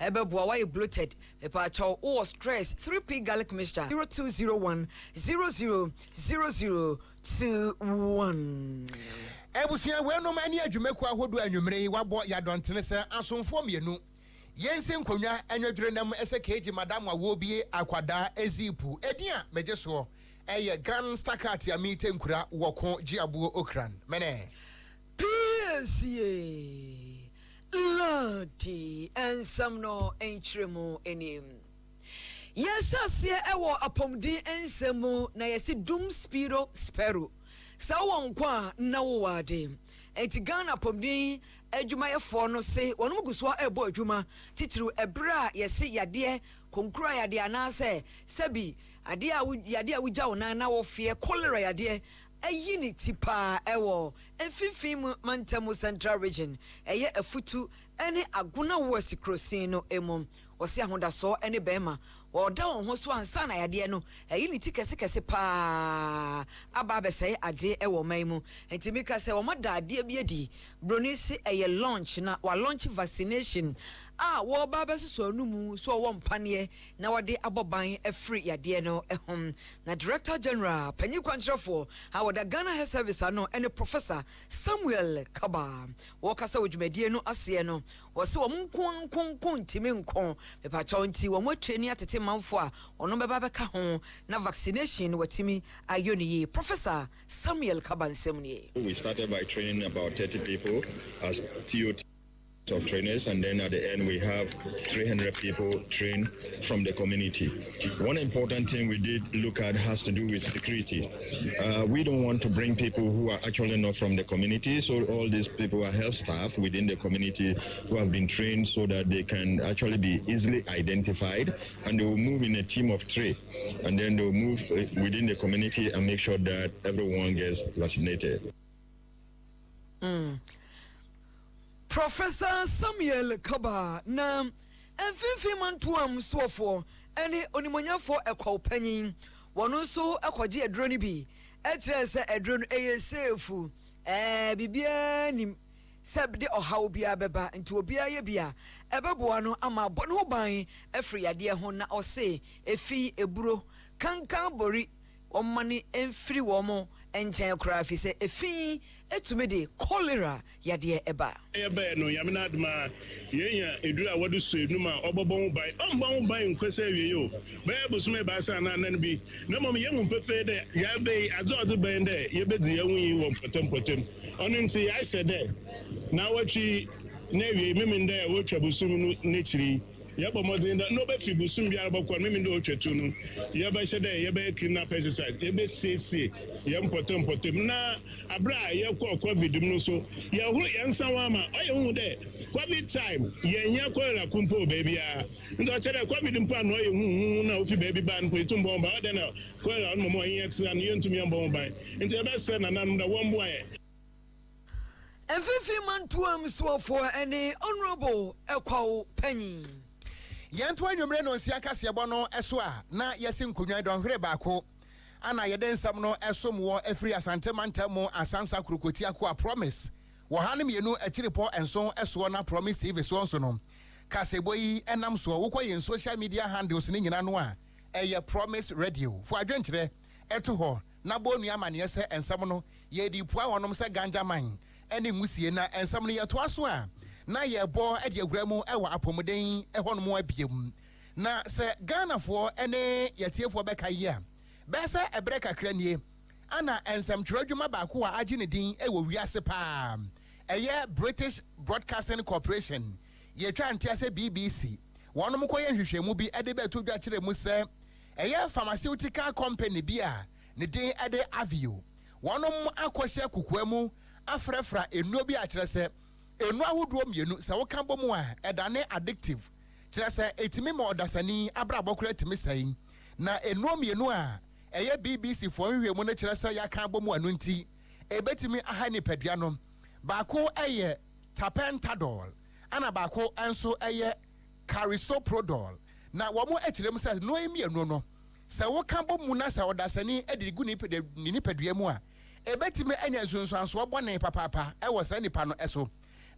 ebeboa why bloated pepa chow or stress 3p garlic mixture 0201 000021 Ebusua we no mani adwumaku ahodo anwumre wabo yadontene se asomfo mienu yense nkonwa anwadwure nam ese keji madam awobie akwada ezipu edia mejeso eye grand stakat ya mite nkura woko giabuo okran mene Piesie Lardi and some no entremo enim Yeshasie ewo apomdi ensemu na yesi dum spiro spero sa wonkwa na wowade enti Ghana apomdi adwumayefo no se wonum gusua ebo adwuma titiru ebra yesi yade konkura yade anase sabi ade a wugya wona na wo fie cholera yade ayini tipa ewo efifim mantamu central region eye afutu ene aguna west crossing no emu osi ahoda so ene bema oda ho so ansa na yade no ayini tikese pa aba besai ade ewo maimu entimika se wo moda ade biedi bronisi eye launch na wa launch vaccination wo baba so anumu so wo mpane na wode aboban afri yade no ehom na director general panyi kwantrefo the Ghana Health Service ano ene Professor Samuel Kaba wo kasa wodwumadie no ase no wo se wo nkonkon ntimi nkon pepa chonti wo motreni atete manfo a ono beba beka ho na vaccination watimi ayoni Professor Samuel Kaba nsemnie. We started by training about 30 people as TOT of trainers, and then at the end we have 300 people trained from the community. One important thing we did look at has to do with security. We don't want to bring people who are actually not from the community, so all these people are health staff within the community who have been trained so that they can actually be easily identified, and they will move in a team of 3, and then they will move within the community and make sure that everyone gets vaccinated. Professor Samuel Kaba na enfifi mantuam sofo ene onimonyafo ekwa panyin wono so ekwaje edro ni bi etrese edro no eyesefu bibia nim sebde ohaw bia beba nti obia ye bia ebeboa no ama bonu ho ban afri yade ho na ose efi eburo kankan bori omani enfiri womo enchen kra fi se efi etume de cholera yade eba no yamina aduma yenya edura wadu so enuma obobon bai ombon bai nkwese awie yo be bosume ba sa na nan bi na mom yemu pefe de ya be azodo ben de ye bedi yanwi wo potem onu nti ya hye na wachi na wie miminde wo twabusum ne chiri yaba modern no be fi busum biara bokwa miminde wo twetu no yaba hye de yaba clean pesticide yaba sese yem potem na abra ye ko covid no so ye hu yensan wa ma oye hu de covid time yenya cholera kumpo baby a ndo chere covid mpo no oye hu na ofi baby ban po itumbo mba de na cholera no mo yen extra ni yentumi mbo mba nti ebe se na nan da wo mbo aye enfifi mantuam suofo ene honorable ekwawo panyi yento anwumre no nsia kasebo no eso a na yesi nkonwa don hwere baako ana yede nsam no esom wo afri asante mantam asansa krokoti akwa promise wo hanem yenu akiripo enso eso na promise TV so nso no kasebo yi enam so wo koye social media handles ni nyina no a eye promise radio fo adwenkyere eto ho na bonu amane se ensam no ye di pua wonom se ganja man ene ngusie na ensam no ye to aso a na ye bo e de aguramu e wa apomden e honom abiem na se Ghana fo ene yetiefo beka yi a besa ebreka kranie ana ensam trodwuma ba ko a agi ne din e wo wiase pa eye British Broadcasting Corporation ye twa ntiase BBC wonom koye hwehwemu bi ede be to dwa kire mu se eye pharmaceutical company bi a ne din ede Avio wonom akohye kukuamu afrefra enuo bi a kire se enu ahodo mienu se wo kan bomu a edane addictive kire se etimi ma odasani abrabokura etimi sai na enuo mienu a eye BBC for hwehwemu na kire se ya kan bomu anu nti ebetimi aha ni padua no baako eye tapentadol ana baako enso eye carisoprodol na wo mo ekirem se no mienu no se wo kan bomu na se odasani edigu ni padua mu a ebetimi anya nsonso anso bone papapa e wo se nipa no eso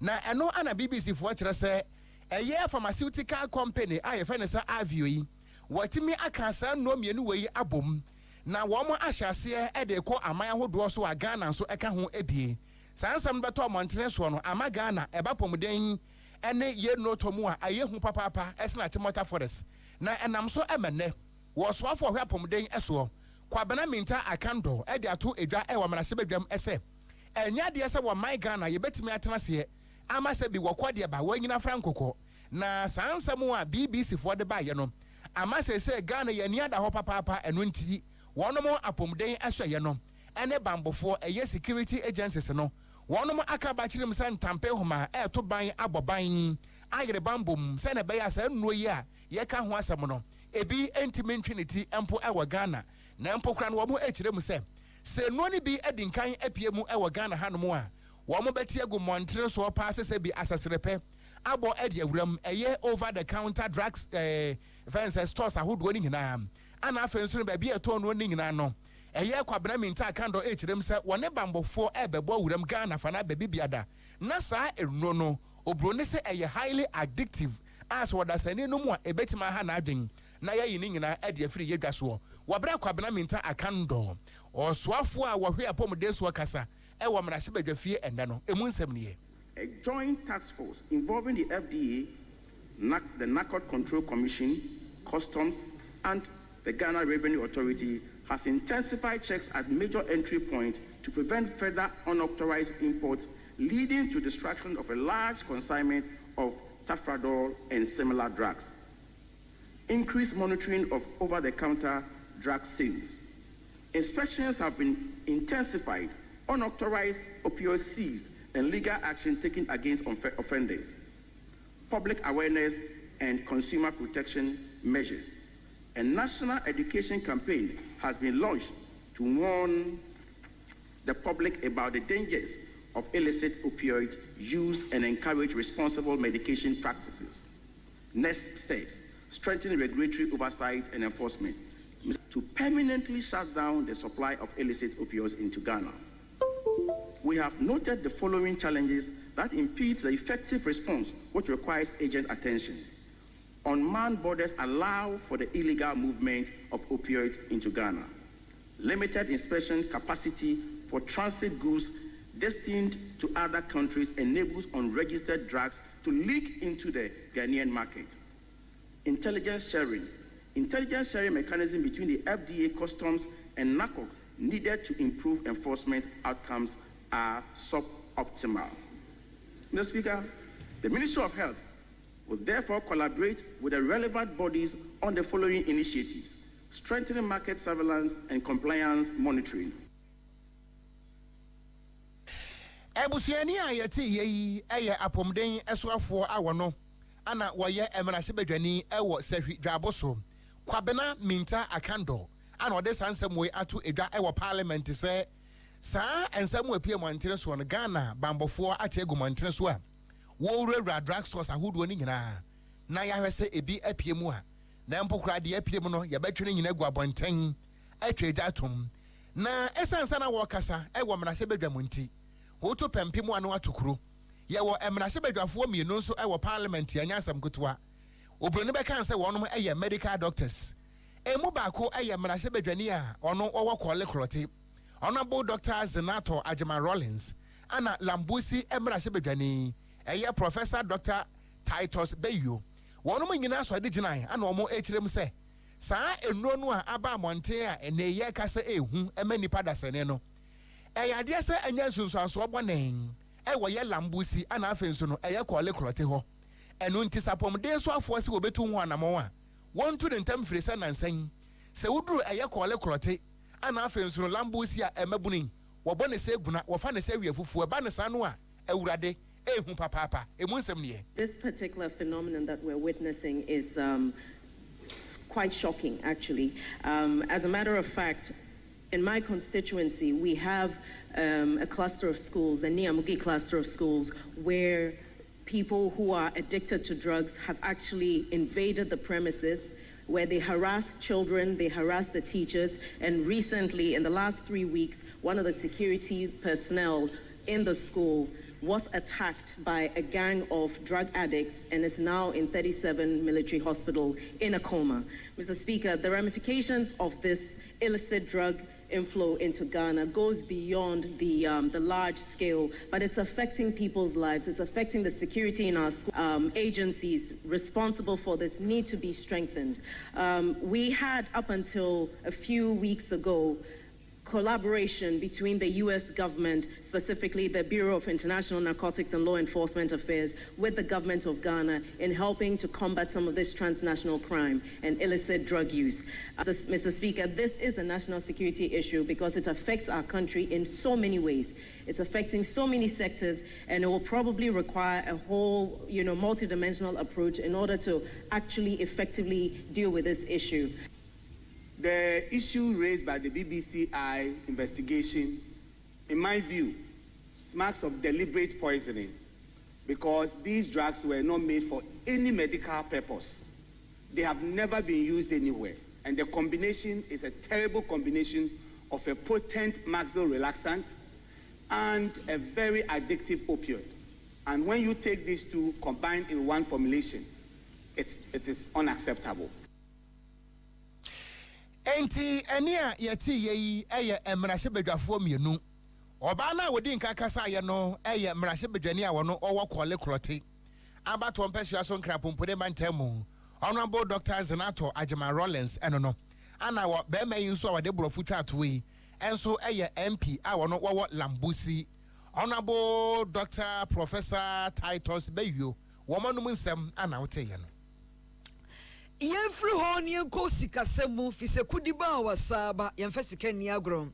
na eno ana BBC fo kire se A year pharmaceutical company, I have friends Avio. What me a cancer no me anyway abom. Na woman ashase e de ko amaya hodo so agana so eka ho ebie. Sansam beto montene so no amagana eba pomden ene ye no tomu a aye hu papa esna timota forest. Na enam so emene wo so afo hwa pomden eso. Kwabena minta akando e de ato edwa e wo mrase bedwam ese. Enya de ese wo my Ghana ye betimi atena se ama se bi wo kwade ba wanyina frankoko. Na sansamu a BBC for de ba ye no. Ama se Ghana ye ni ada ho papa eno nti wono mo apomden aso ye no. Ene bambofo eye security agencies no. Wono mo akaba kirim se ntampe homa e to ban aboban ayere bambom se na be ya se nno yi a ye ka ho asem no. Ebi entimi ntwinity empo ewa Ghana. Na empo kra no wo mo ekirem se no ni bi edinkan apiemu ewa Ghana hanom a wo mo beti agu montre so pass se bi asasrepe abo edi awuram eye over the counter drugs fence stores ahodo ni nyina ana afenso no ba bi eto no ni nyina no eye kwabena minta kando ekirem se wone bambofo ebebo awuram Ghana fa na ba bibiada na sa enuno no obro ne se eye highly addictive as wadasani no mu a ebetima ha na adwen na yayi ni nyina edi afiri yedwa so wabra kwabena minta akando oswafo a wohwe apomde so kasa e wo mrase badwafie enda no emu nsem ne a joint task force involving the FDA, the Narcotic Control Commission, Customs, and the Ghana Revenue Authority has intensified checks at major entry points to prevent further unauthorized imports, leading to destruction of a large consignment of tafradol and similar drugs. Increased monitoring of over-the-counter drug sales. Inspections have been intensified, unauthorized opioids seized, and legal action taken against offenders. Public awareness and consumer protection measures. A national education campaign has been launched to warn the public about the dangers of illicit opioid use and encourage responsible medication practices. Next steps, strengthening regulatory oversight and enforcement to permanently shut down the supply of illicit opioids into Ghana. We have noted the following challenges that impede the effective response, which requires urgent attention. Unmanned borders allow for the illegal movement of opioids into Ghana. Limited inspection capacity for transit goods destined to other countries enables unregistered drugs to leak into the Ghanaian market. Intelligence sharing mechanism between the FDA, Customs, and NACOC needed to improve enforcement outcomes are suboptimal. Mr. Speaker, the Ministry of Health will therefore collaborate with the relevant bodies on the following initiatives: strengthening market surveillance and compliance monitoring. Ebusuani ayeti yi eye apomden esoafo awono ana woye emerase badwani ewo sahwi dwaboso kwabena minta akando ana ode sansem we atu edwa ewo parliament se sa ensem apie montere so no Ghana bambofo ategu montere so a wo rewra drug stores ahodo ni nyina na ya hwese ebi apie mu a na mpokra de apie mu no ye betwene nyina gu abonten atweja atom na esansa na wo kasa ewo mrase badwamunti woto pempemu anu atokuro ye wo emrase badwafo mienu nso ewo parliament ya nyasam kutwa obroni be kan se wonum eye medical doctors emu baako eye mrase badwani a ono owo kwole klote Honorable Dr. Zenato Ajima Rollins, Anna Lambusi Emrase Bedwani, eye Professor Dr. Titus Bayo. One of my so digina, and omo hrem se. Sa enonu a aba monte a ene ye kase ehu emani pada seneno. Eye ade se enya sunsuanso obonen. E wo ye Lambusi ana afenso no eye kwole klote ho. Enu nti sapomden so afo se obetu ho anamo a. Won to the ntam firi se nansan. Se wuduru eye kwole klote ana afenso Lambusi a emabuni wo bone se guna wo fa ne se wiafufu e ba ne sanu a ewurade ehu papa emu nsem ne. This particular phenomenon that we're witnessing is quite shocking, actually. As a matter of fact, in my constituency, we have a cluster of schools, the Niamugi cluster of schools, where people who are addicted to drugs have actually invaded the premises, where they harass children, they harass the teachers, and recently, in the last 3 weeks, one of the security personnel in the school was attacked by a gang of drug addicts and is now in 37 military hospital in a coma. Mr. Speaker, the ramifications of this illicit drug inflow into Ghana goes beyond the large scale, but it's affecting people's lives. It's affecting the security in our agencies responsible for this need to be strengthened. We had, up until a few weeks ago, collaboration between the U.S. government, specifically the Bureau of International Narcotics and Law Enforcement Affairs, with the government of Ghana in helping to combat some of this transnational crime and illicit drug use. Mr. Speaker, this is a national security issue because it affects our country in so many ways. It's affecting so many sectors, and it will probably require a whole, multidimensional approach in order to actually effectively deal with this issue. The issue raised by the BBCI investigation, in my view, smacks of deliberate poisoning because these drugs were not made for any medical purpose. They have never been used anywhere. And the combination is a terrible combination of a potent maxillary relaxant and a very addictive opioid. And when you take these two combined in one formulation, it is unacceptable. Enti enia yeti yi eye emrahye bedwafo mienu obana wodi nka kasa ye no eye emrahye bedwani a wono owo kwole krote abato mpesua so nkra pompode mantemu honorable Dr. Zenato Ajima Rollins eno no ana wo be me nso wode brofu twato yi enso eye MP a wono wo Lambusi honorable Dr. Professor Titus Beyo womanum nsem ana wote ye no Yemfri ho ne ko sikasemu fisekudiba wasaba yemfesika ni agrom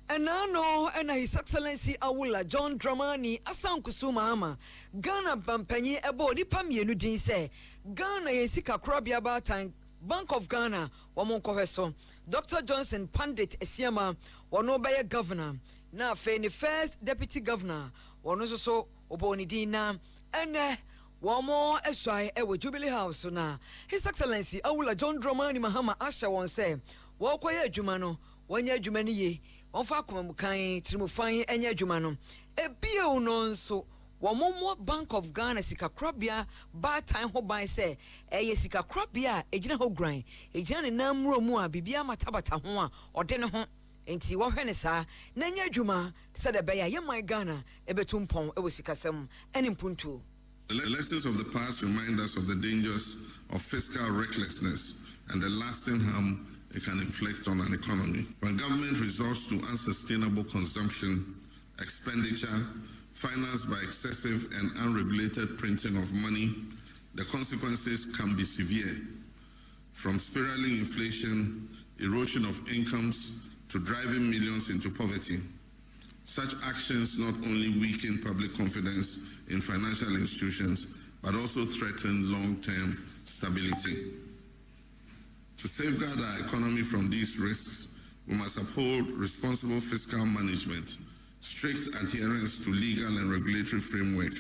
enano ena His Excellency Awula John Dramani Asankusu Mahama Ghana bampanyi ebo nipa mienu din se Ghana yensika krobia batan Bank of Ghana wamonkohweso Dr. Johnson Pandit Esiama wono beye governor na fe ni first deputy governor wono so oboni din na ene Wamo eswai ewe Jubilee House na His Excellency Awula John Dramani Mahama asha won say wokoye adwuma no wanya adwuma ni ye wonfa akomamukan trimufan enya adwuma no ebie uno nso womomo Bank of Ghana sikakrobia ba time ho ban say eye sikakrobia ejina ho gran ejina ne namro mu a bibia matabata ho a ode ne ho enti wo hwene sa na nya adwuma se de beya ye man Ghana ebetumpon ewe sikasem eni mpuntu. The lessons of the past remind us of the dangers of fiscal recklessness and the lasting harm it can inflict on an economy. When government resorts to unsustainable consumption, expenditure, financed by excessive and unregulated printing of money, the consequences can be severe, from spiraling inflation, erosion of incomes, to driving millions into poverty. Such actions not only weaken public confidence in financial institutions, but also threaten long-term stability. To safeguard our economy from these risks, we must uphold responsible fiscal management, strict adherence to legal and regulatory framework,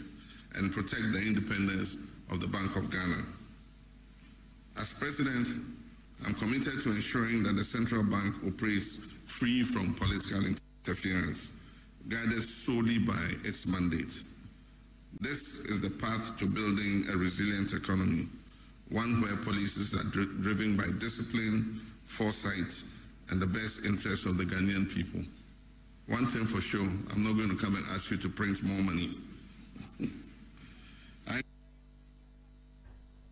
and protect the independence of the Bank of Ghana. As President, I'm committed to ensuring that the central bank operates free from political interference, guided solely by its mandate. This is the path to building a resilient economy, one where policies are driven by discipline, foresight, and the best interests of the Ghanaian people. One thing for sure, I'm not going to come and ask you to print more money.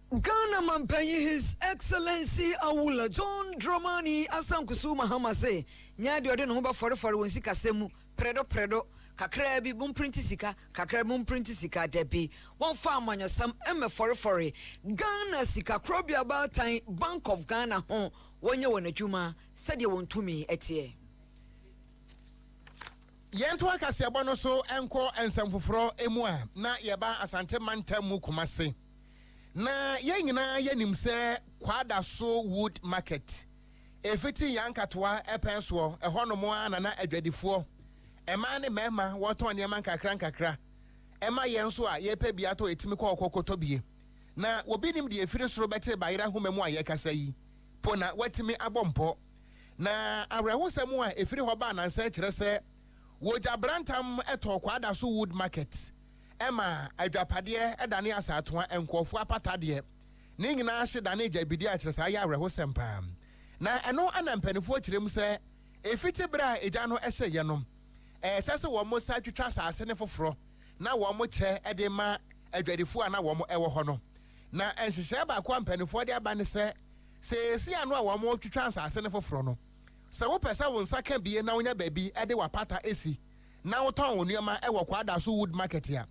Ghana mampanyi His Excellency Awula John Dramani Asankusu Mahama say nya de ode no ba fore won sika semu predo kakra bi bum print sika kakra bum print sika debi won fa amanyosam emme fore Ghana sika krobia batan Bank of Ghana ho wonye won adwuma sede won tumi etie Yentu akasiaba no so enko ensamfoforo emu a na yeba asante mantamu kumase na yenyina yenim se kwada so wood market efiti yankatwa epenso ehonomo ana na adwadifo ema ne mema woton ne man kakra ema yenso a yepa biato etimi kwa okokoto bie na obi nim de efiri soro bete bayira homemu a yekasa yi pona watimi abompo na awrehosemu a efiri ho ba nansa kire se woja brantam eto kwada so wood market Emma adwapade edane asatoa enkofo apatade ne nyina hye dane jabidi a kyeresa ya awerho sempa na eno anampanifo kyerem se efiti bra eja no ehye ye no sese wo mo sa twetwa asase ne foforo na wo mo che ede ma adwadifo ana wo mo ewo ho no na enhyehye ba kwa mpanifo de aba ne se si anu a wo mo twetwa asase ne foforo no se wo pesa wo nsa ka bie na wonya baabi ede wapata esi na wo ton onuama ewo kwa da so wood market ya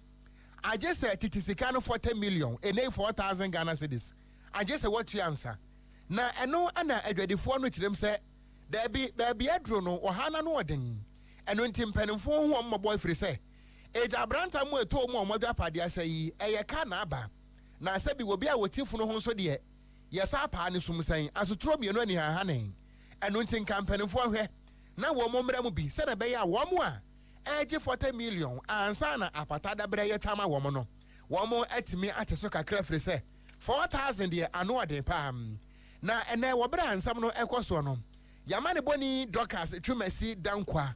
I just said titisika no 40 million and 4,000 Ghana cedis. I just said what you answer. Na eno ana adwadifo no kirem se there be adro no ohana no odin. Eno ntim panimfo ho mo boyfriend say eja branta mo eto mo modwapade asayi eye ka na aba. Na se bi obi a wotifu no ho so de yesa pa ne sumsan asotro mienu ani ha hanen. Eno ntim kampanimfo hwe na wo mo mra mu bi se na be ya wo mo a 40 million ansana apatada bre ye twama wo mo no wo mo atimi ateso kakra firi se 4,000 de ano ade pam na ene wo bra ansam no ekoso no yamane boni doctors twumasi dankwa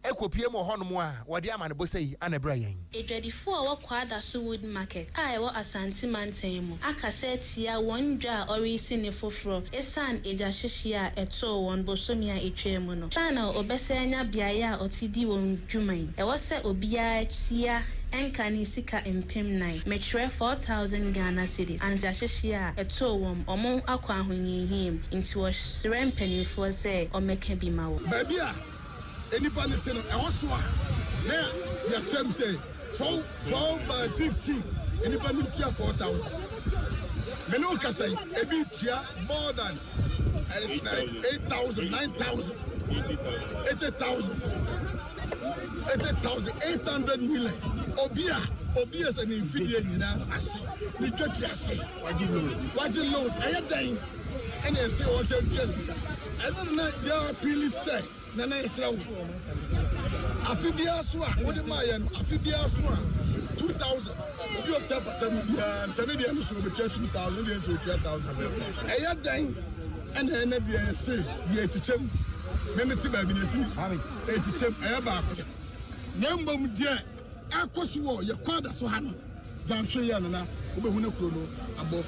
ekopie mo hono mo a wo de amane bo sei anabra yen edwadifo a wakwa da so wood market a ewo asante mantan mu akasetia wondwa orisi ne foforo esan ejahyehyie a eto won bosomi a etwemu no sana obesanya biaye a otidi won dwuman ewo se obia chia enkani sika empem 9 metre 4,000 Ghana cedis anjahyehyie a eto won omo akwa ahonyehim nti wo sere mpanifo se omeka bi mawo babia anybody tell them, I was one. Now, your term say 12 by 15. Anybody cheer 4,000. Menoka say, a bit cheer more than 8,000, 9,000, 80,000, 800 million. Obia is an infidel now. I see. The church, I see. What you load? I am dying. And they say, also, Jessica. I don't know, they are appealing say. Nana Israel. Afibia Swa, what am I? Afibia Swa, 2,000. If you tell them, Saturday, I'm so much 2,000, and so 3,000. I am dying, and then they say, the teach him. Remember, I teach him, I am back. Number, dear, Aquaswa, your quad, so Hannah, Zamshayana, Ubahuna above.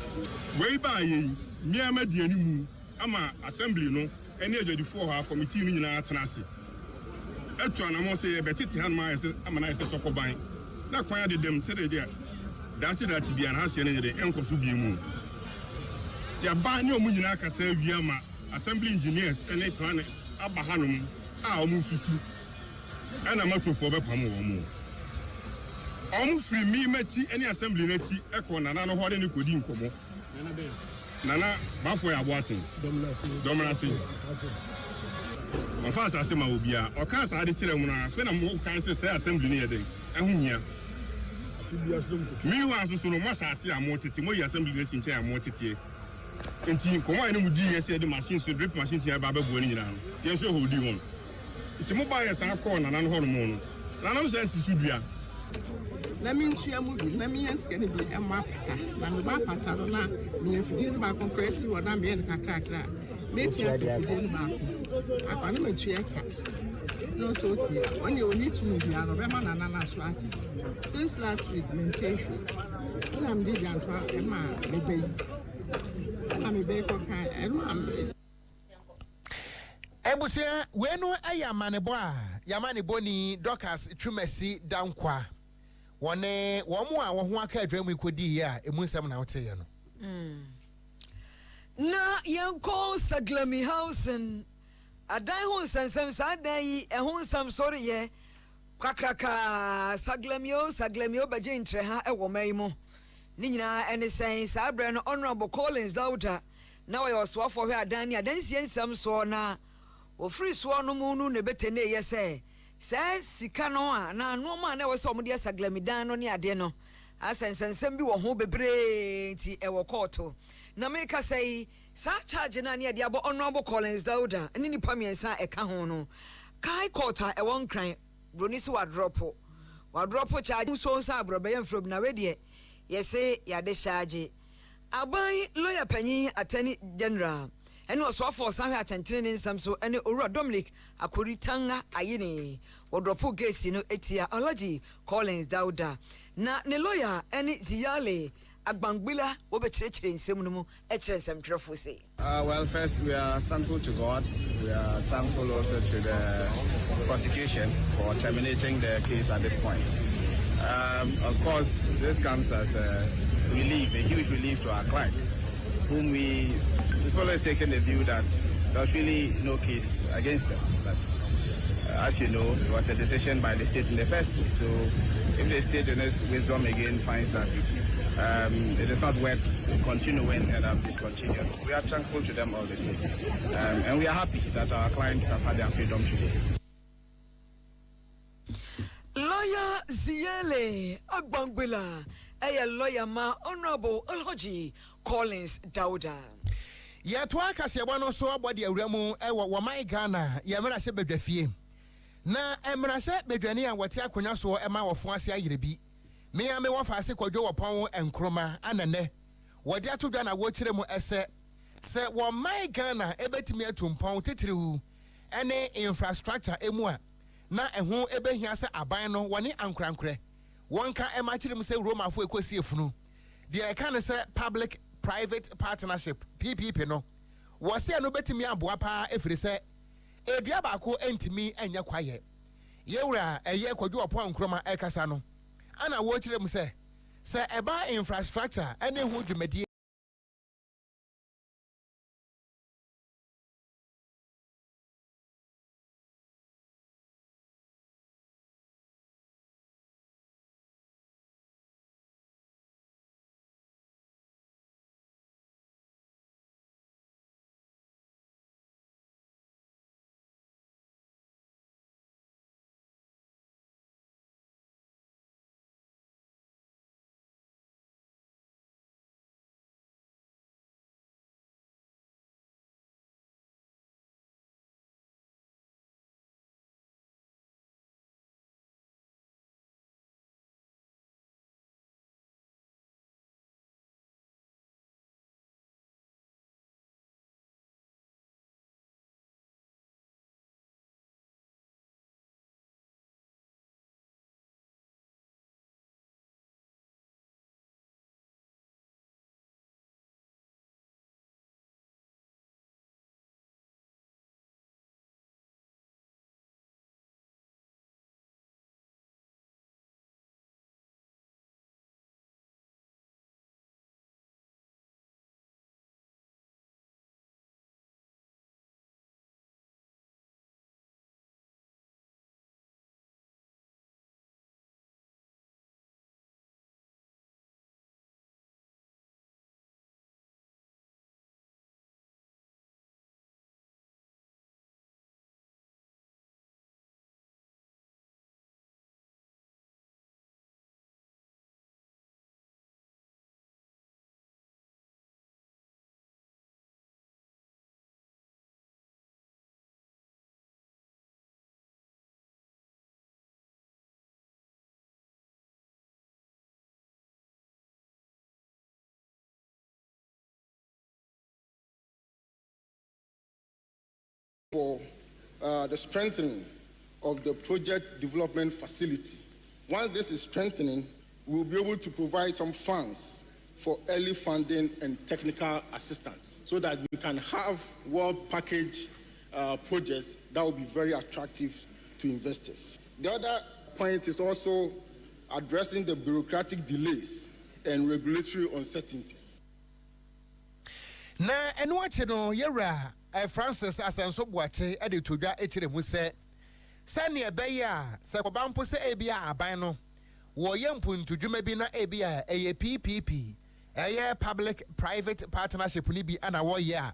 Way by ye, near Median, Ama assembly, no. Any of the 4 committee in our tenancy. Etwan, I must say, but it's hand my amanize soccer buying. Not quite them said it there. That's the enhancing the uncle should be moved. The Abanio Munaka say, Yama, assembly engineers, and a planet, Abahanum, our move and a matter for Bapamo. Almost free me, Metty, any assembly netty, echo, and I know what any could in Nana, Bafway are watching. Dominasi. On first, I say, Mabia, or can't I tell them when I send a more cancer assembly near them? And whom ya? Meanwhile, so much I see a more testimony assembly in chair more titty. And team combined with DSA the machines to drip machines here by Bonnie. Yes, so who do you want? It's a mobile as a corner and hormone. None of sense is Subia. Let me share movie. Let me ask any be a mapata. Mapata, me if you didn't back on Cressy or not be in Cacra. Make you didn't back. I can't even check. No, so when you need to be out of Emma Swati. Since last week, mentation. When I'm big and Emma, baby. I'm a baker, and I'm. Ebusia, when I am maneboa, Yamani Boni, Doctors, Trumesi, Dankwa. One more, one can dream we could hear a Muslim out here. Na young call Saglami house and a die house and some Saturday, a home some sorry, ye. Kakraka, Saglamio, Bajin Treha, a womaimo. Nina and the saying, Sabran, Honorable Collins, daughter. Now I was swap for her, Dania, then see some swana. O free swan no moon, the better yes, say. Says Sikanoa, na no man ever saw Mudia Saglamidano near Deno. As and Sembi were home be brave, ever quarto. Na make us say, Sarge and Ania Diabo Honorable Collins daughter, and any Pamian sa a cahono. Kai quarter a one cry, Brunisu wadropo charge so sabro bayan from Naredia. Yes, say, ya de charge. Abai lawyer penny attorney general. ɛne ɔsoafo ɔsanhwɛ atɛntene ne nsɛm so ɛne owura Dominic Akoritanga ayini wɔdrɔpo gesi no etia Alhaji Collins Dauda na ne lawyer ɛne Ziyale Agbangbila wobekyerɛkyerɛ nsɛm no mu ɛkyerɛ nsɛmtwerɛfo sei. Well, first we are thankful to God. We are thankful also to the prosecution for terminating the case at this point. Of course, this comes as a relief, a huge relief to our clients, whom we've always taken the view that there's really no case against them. But as you know, it was a decision by the state in the first place. So if the state in its wisdom again finds that it is not worth continuing and discontinued, we are thankful to them all the same. And we are happy that our clients have had their freedom today. Lawyer Ziyale Agbangbila, a lawyer ma Honorable Alhaji Collins Dauda. Yatwa KaseƐ no so abodi awramu wa mai Ghana yemra se bedwafie na emra se bedwane a wote akonya so ema wofo ase ayerebi me ame wo fa ase kwadwo wopon enkroma anene wode atodwa na wo kire mu ese se wo mai Ghana ebetimi atumpon titiriwu ene infrastructure emu a na eho ebehia se aban no woni ankrankre wonka ema kire mu se Roma fo ekosi efunu de e kan se public private partnership PPP no wose no betimi aboa pa efiri se edua baako entimi enya kwaye yewura eye kwadwo opon nkroma ekasa no ana wo kire mu se eba infrastructure ene hu dwumadi for the strengthening of the project development facility. Once this is strengthening, we'll be able to provide some funds for early funding and technical assistance so that we can have well-packaged projects that will be very attractive to investors. The other point is also addressing the bureaucratic delays and regulatory uncertainties. Na enwache no yewra Francis Asenso Boache ede todwa etire mu se ne ebe ya se kobampo se ebia aban no wo yempuntu dwuma bi na ebia eye PPP eye public private partnership ni bi ana wo ye a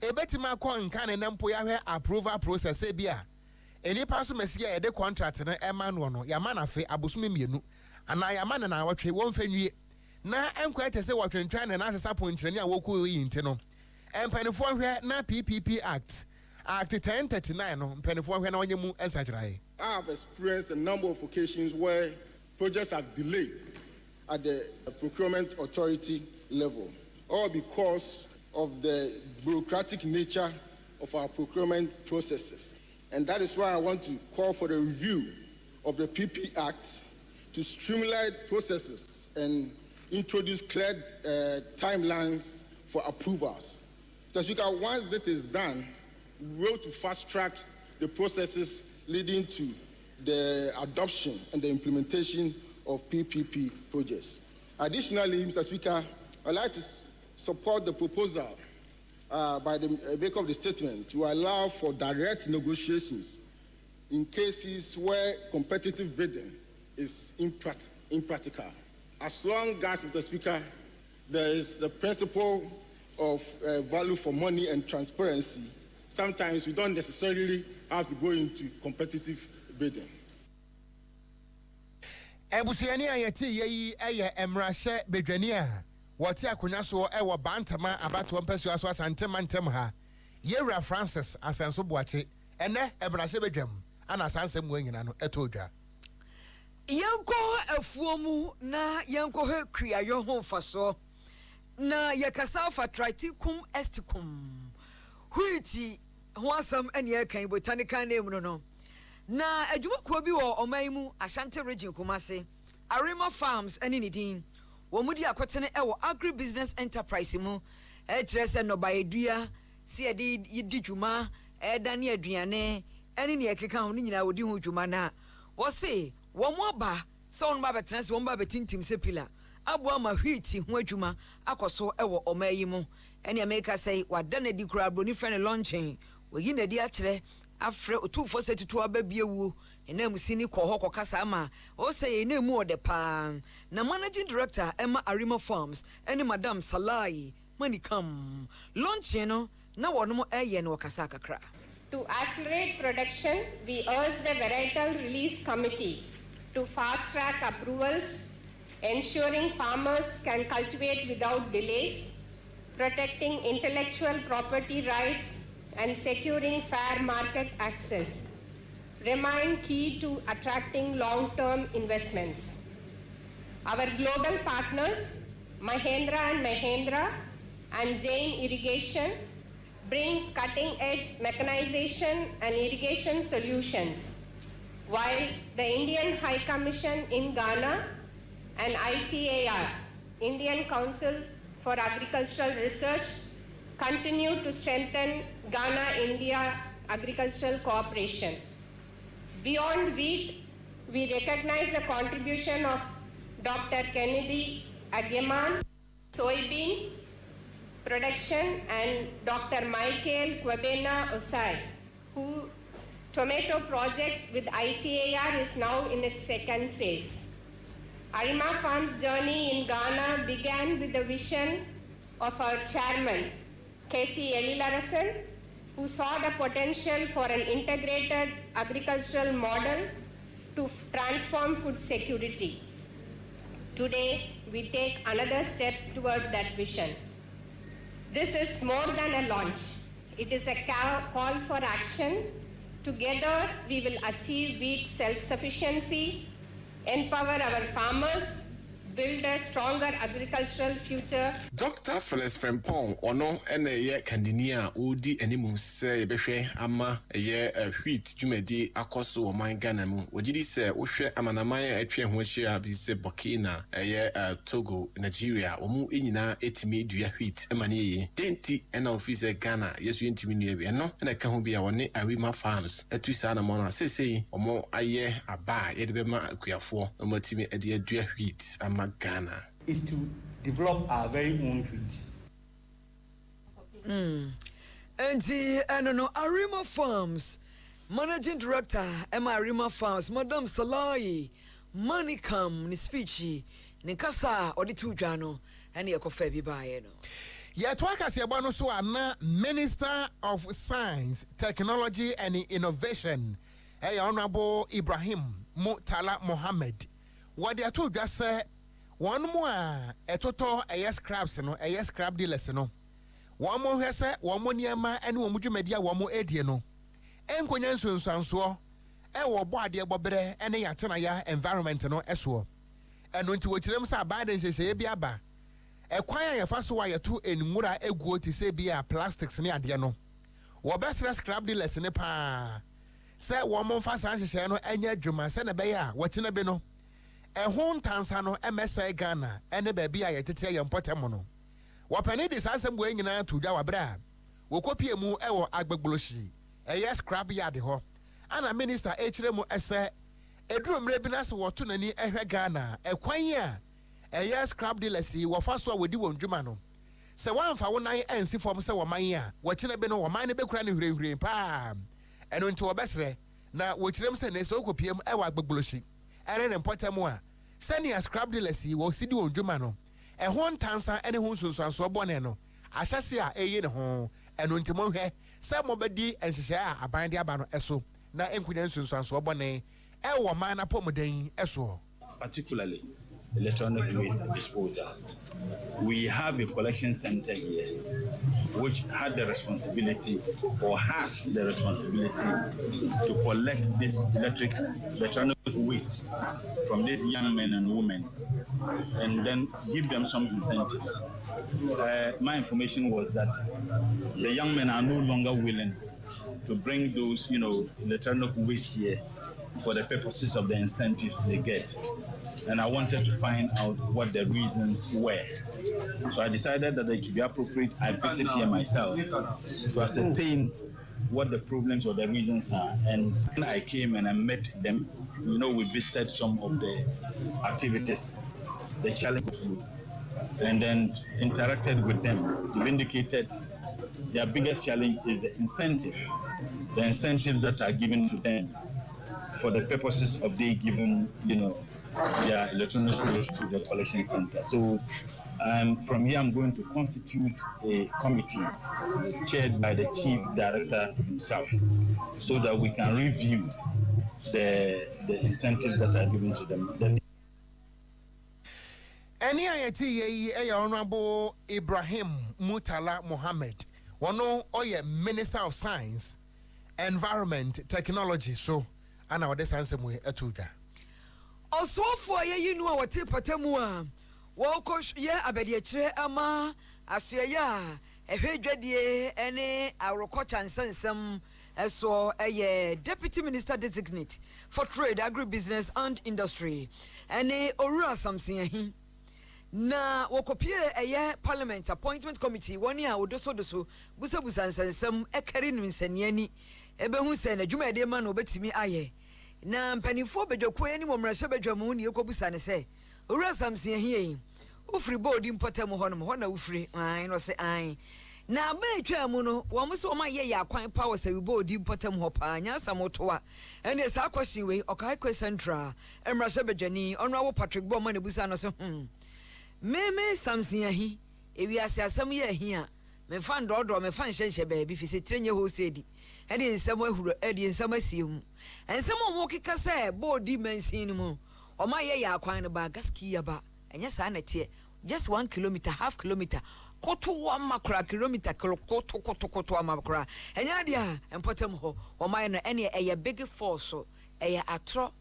ebetima ko nka ne nempo ya hwe approval process ebia enipa so mesia ede contract na ema no yama na fe abosome mienu ana yama na wotwe wo mfanwie na enkwa tese wotwentwan na asesa ponkyerene a woku yi nti no empanifo hwe na PPP Act 1039 no mpanifo hwe na onye mu ensagirae. I have experienced a number of occasions where projects have delayed at the procurement authority level, all because of the bureaucratic nature of our procurement processes. And that is why I want to call for the review of the PP Act to streamline processes and introduce clear timelines for approvals. Mr. Speaker, once that is done, we will to fast-track the processes leading to the adoption and the implementation of PPP projects. Additionally, Mr. Speaker, I'd like to support the proposal by the maker of the statement to allow for direct negotiations in cases where competitive bidding is impractical. As long as, Mr. Speaker, there is the principle of value for money and transparency, sometimes we don't necessarily have to go into competitive bidding. Ebusiani ayeti yeyi eye emrashe bedwania wati akunya so ewo bantama abato mpesu aso asantemantem ha Yewra Francis asanso boache ene emrashe bedwam ana sansem wanyina no etodwa yanko afuomu na yanko he kriayo ho faso na yakasa fa tritikum esticum huiti ho asam ene kan botanical name no na adwumakuo bi wo omaimu Ashanti region Kumase Arima Farms ene nidin wo mudi akotene ewo agri business enterprise mu ejrese no baedua si edi yidjuma edane aduane ene ne ekeka ho nyina wodi ho dwuma na wo se wo mo ba se won ba betense won ba betintim se pila abo ama hwiti ho adwuma akoso ewo omayimu ene America say wadane di kura broni friend launching wo yi na di akere afre otufo setutu ababiewu enam sini kohoko kasa ama o say enemu ode pa na managing director Emma Arima Farms ene Madam Salai Manikam launching no na wono eye no kasa kakra. To accelerate production, we urge the Varietal Release Committee to fast-track approvals, ensuring farmers can cultivate without delays, protecting intellectual property rights, and securing fair market access remain key to attracting long-term investments. Our global partners, Mahindra and Mahindra and Jain Irrigation, bring cutting-edge mechanization and irrigation solutions, while the Indian High Commission in Ghana and ICAR, Indian Council for Agricultural Research, continue to strengthen Ghana-India agricultural cooperation. Beyond wheat, we recognize the contribution of Dr. Kennedy Agyeman, soybean production, and Dr. Michael Kwabena Osai, whose tomato project with ICAR is now in its second phase. Arima Farm's journey in Ghana began with the vision of our chairman, KaseÄ, who saw the potential for an integrated agricultural model to transform food security. Today, we take another step toward that vision. This is more than a launch. It is a call for action. Together, we will achieve wheat self-sufficiency, empower our farmers, build a stronger agricultural future. Dr. Phyllis Frempong, ono ene kandinia udi animu se yebehwe ama ye wheat jumedi akoso o man Ghana mu. Wojidi se wohwe amanamaya atwe ho hia bi se Burkina Togo, Nigeria, omu enyina etimi dua wheat emane ye. Denti ena office Ghana yesu entimi nu ebe no ena ka ho bi a woni Arima Farms etusa na mona sesei omo aye aba ye de be ma akuafo omo timi ede adua wheat ama Ghana is to develop our very own wheat. And the Arima Farms Managing Director Emma Arima Farms Madam Salai Manikam ni speechi ni kasa oditu jano and yakofe bibaye no. Yatwaka siabano so ana Minister of Science, Technology and Innovation Honorable Ibrahim Mutala Mohammed. What they are told just say one more a total a scraps no a scrap dealers no. One more has one more niama and one much media one more ediano. En konyanso nsanso e wo bo ade bobre ene yatena ya environment no eso. Eno nti wochirem sa bad nsese bia ba. Ekwan ya fa so wa yeto enmura eguo ti se bia plastics ne ade no. Wo besra scrap dealers ne pa. Se wo mo fa san hyehyɛ no anya adwuma se na be ya wo tena be no. Ehon tansa no MSI Ghana ene ba bia yetete ye mpotem no. Wo pani di sansem bo nyina to dwa wabra. Wo kopie mu ewo agbagboloshi. Eye scrap yard ho. Ana minister echiremu ese eduromre bi na se wo to nani ehwe Ghana ekwan ya eye scrap dealers wo fa so wodi won dwuma no. Se wan fa wonan ensi fom se wo man ya wo kine be no wo man ne be kura ne hurehure pa eno nti wo besre na wo kirem se ne se okopiem e wa agbagboloshi ene ne mpotem a senior scrap dealers wo sidi won dwuma no e ho ntansa ene ho sunsuanso bone no ahyase a eye ne ho eno nti mo hwe se mo bedi enhyehyɛ a aban de aba no eso na enkunya sunsuanso bone e wo man na pomoden eso particularly electronic waste disposal. We have a collection center here which had the responsibility or has the responsibility to collect this electronic waste from these young men and women and then give them some incentives. My information was that the young men are no longer willing to bring those, electronic waste here for the purposes of the incentives they get. And I wanted to find out what the reasons were. So I decided that it should be appropriate I visit here myself to ascertain what the problems or the reasons are. And when I came and I met them, we visited some of the activities, the challenges, and then interacted with them. They indicated their biggest challenge is the incentives that are given to them for the purposes of they given, their electronic waste to the collection center. So from here I'm going to constitute a committee chaired by the chief director himself so that we can review the incentives that are given to them. Any IAT Honorable Ibrahim Mutala Mohammed, one oye Minister of Science, Environment, Technology, so and our answer we atuda. Also for ye what patamua, Walkosh ye abediatre ama asuya a hedradie any our coach and sensum so a deputy minister designate for trade, agribusiness and industry, and a ora something. Na wokopie eye parliament appointment committee one year wodoso busa sensum e kari no nsaniani ebe hu se na dwuma de ma no betimi aye na mpanifo bedwako ani mo mrahye bedwamu ne ekobusa ne se owura samse hie ufri board importem ho no ho na ufri an no se an na ba etwa mu no wo mo se o ma ye ya kwan power se board importem ho pa nya samoto a ene sa question we okai kwe central emrahye bedwani ono awo Patrick Boma ne busa no se meme samse hi ewi asasam ye hi a me fan dodo me fan hyenhye ba bi fi se trenye ho sedi edi nsam ahuro edi nsam asiem ensam mo keka se body mansin mu o ma ye ya kwan ne ba gaski ya ba enya sa na tie just 1 kilometer half kilometer koto 1 makra kilometer koto amakra enya dia empotem ho o ma no ene eye big force eye atro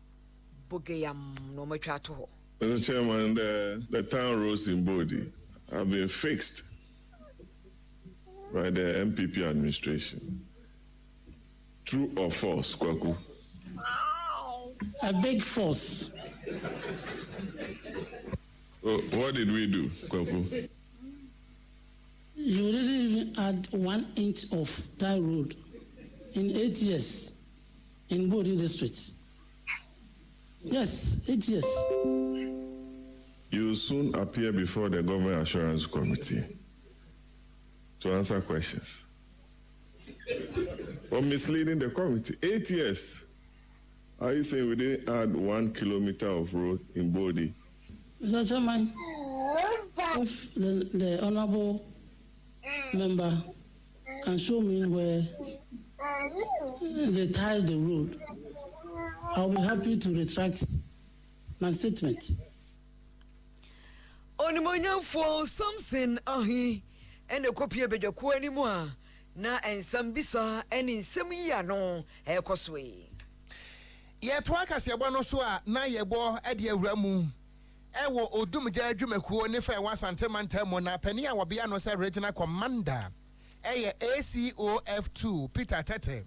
bogeyam no matwa to ho. Mr. Chairman, the town roads in Bodi have been fixed by the MPP administration. True or false, Kwaku? A big force. So what did we do, Kwaku? You didn't even add 1 inch of tie road in 8 years in Bodi districts. Yes, 8 years. You will soon appear before the Government Assurance Committee to answer questions for misleading the committee. 8 years. Are you saying we didn't add 1 kilometer of road in Bodi? Mr. Chairman, if the honorable member can show me where they tied the road, I'll be happy to retract my statement. Onimonya for something ahi and a copy of the anymore. Na and some bisa and in some year no ekoswe. Yet waka se bono so a na yebo e de awramu Ewo Odumja Jumekuo Nife Wasante Mantemo na Penia Wabiano se regional commander. ACOF2 Peter Tete.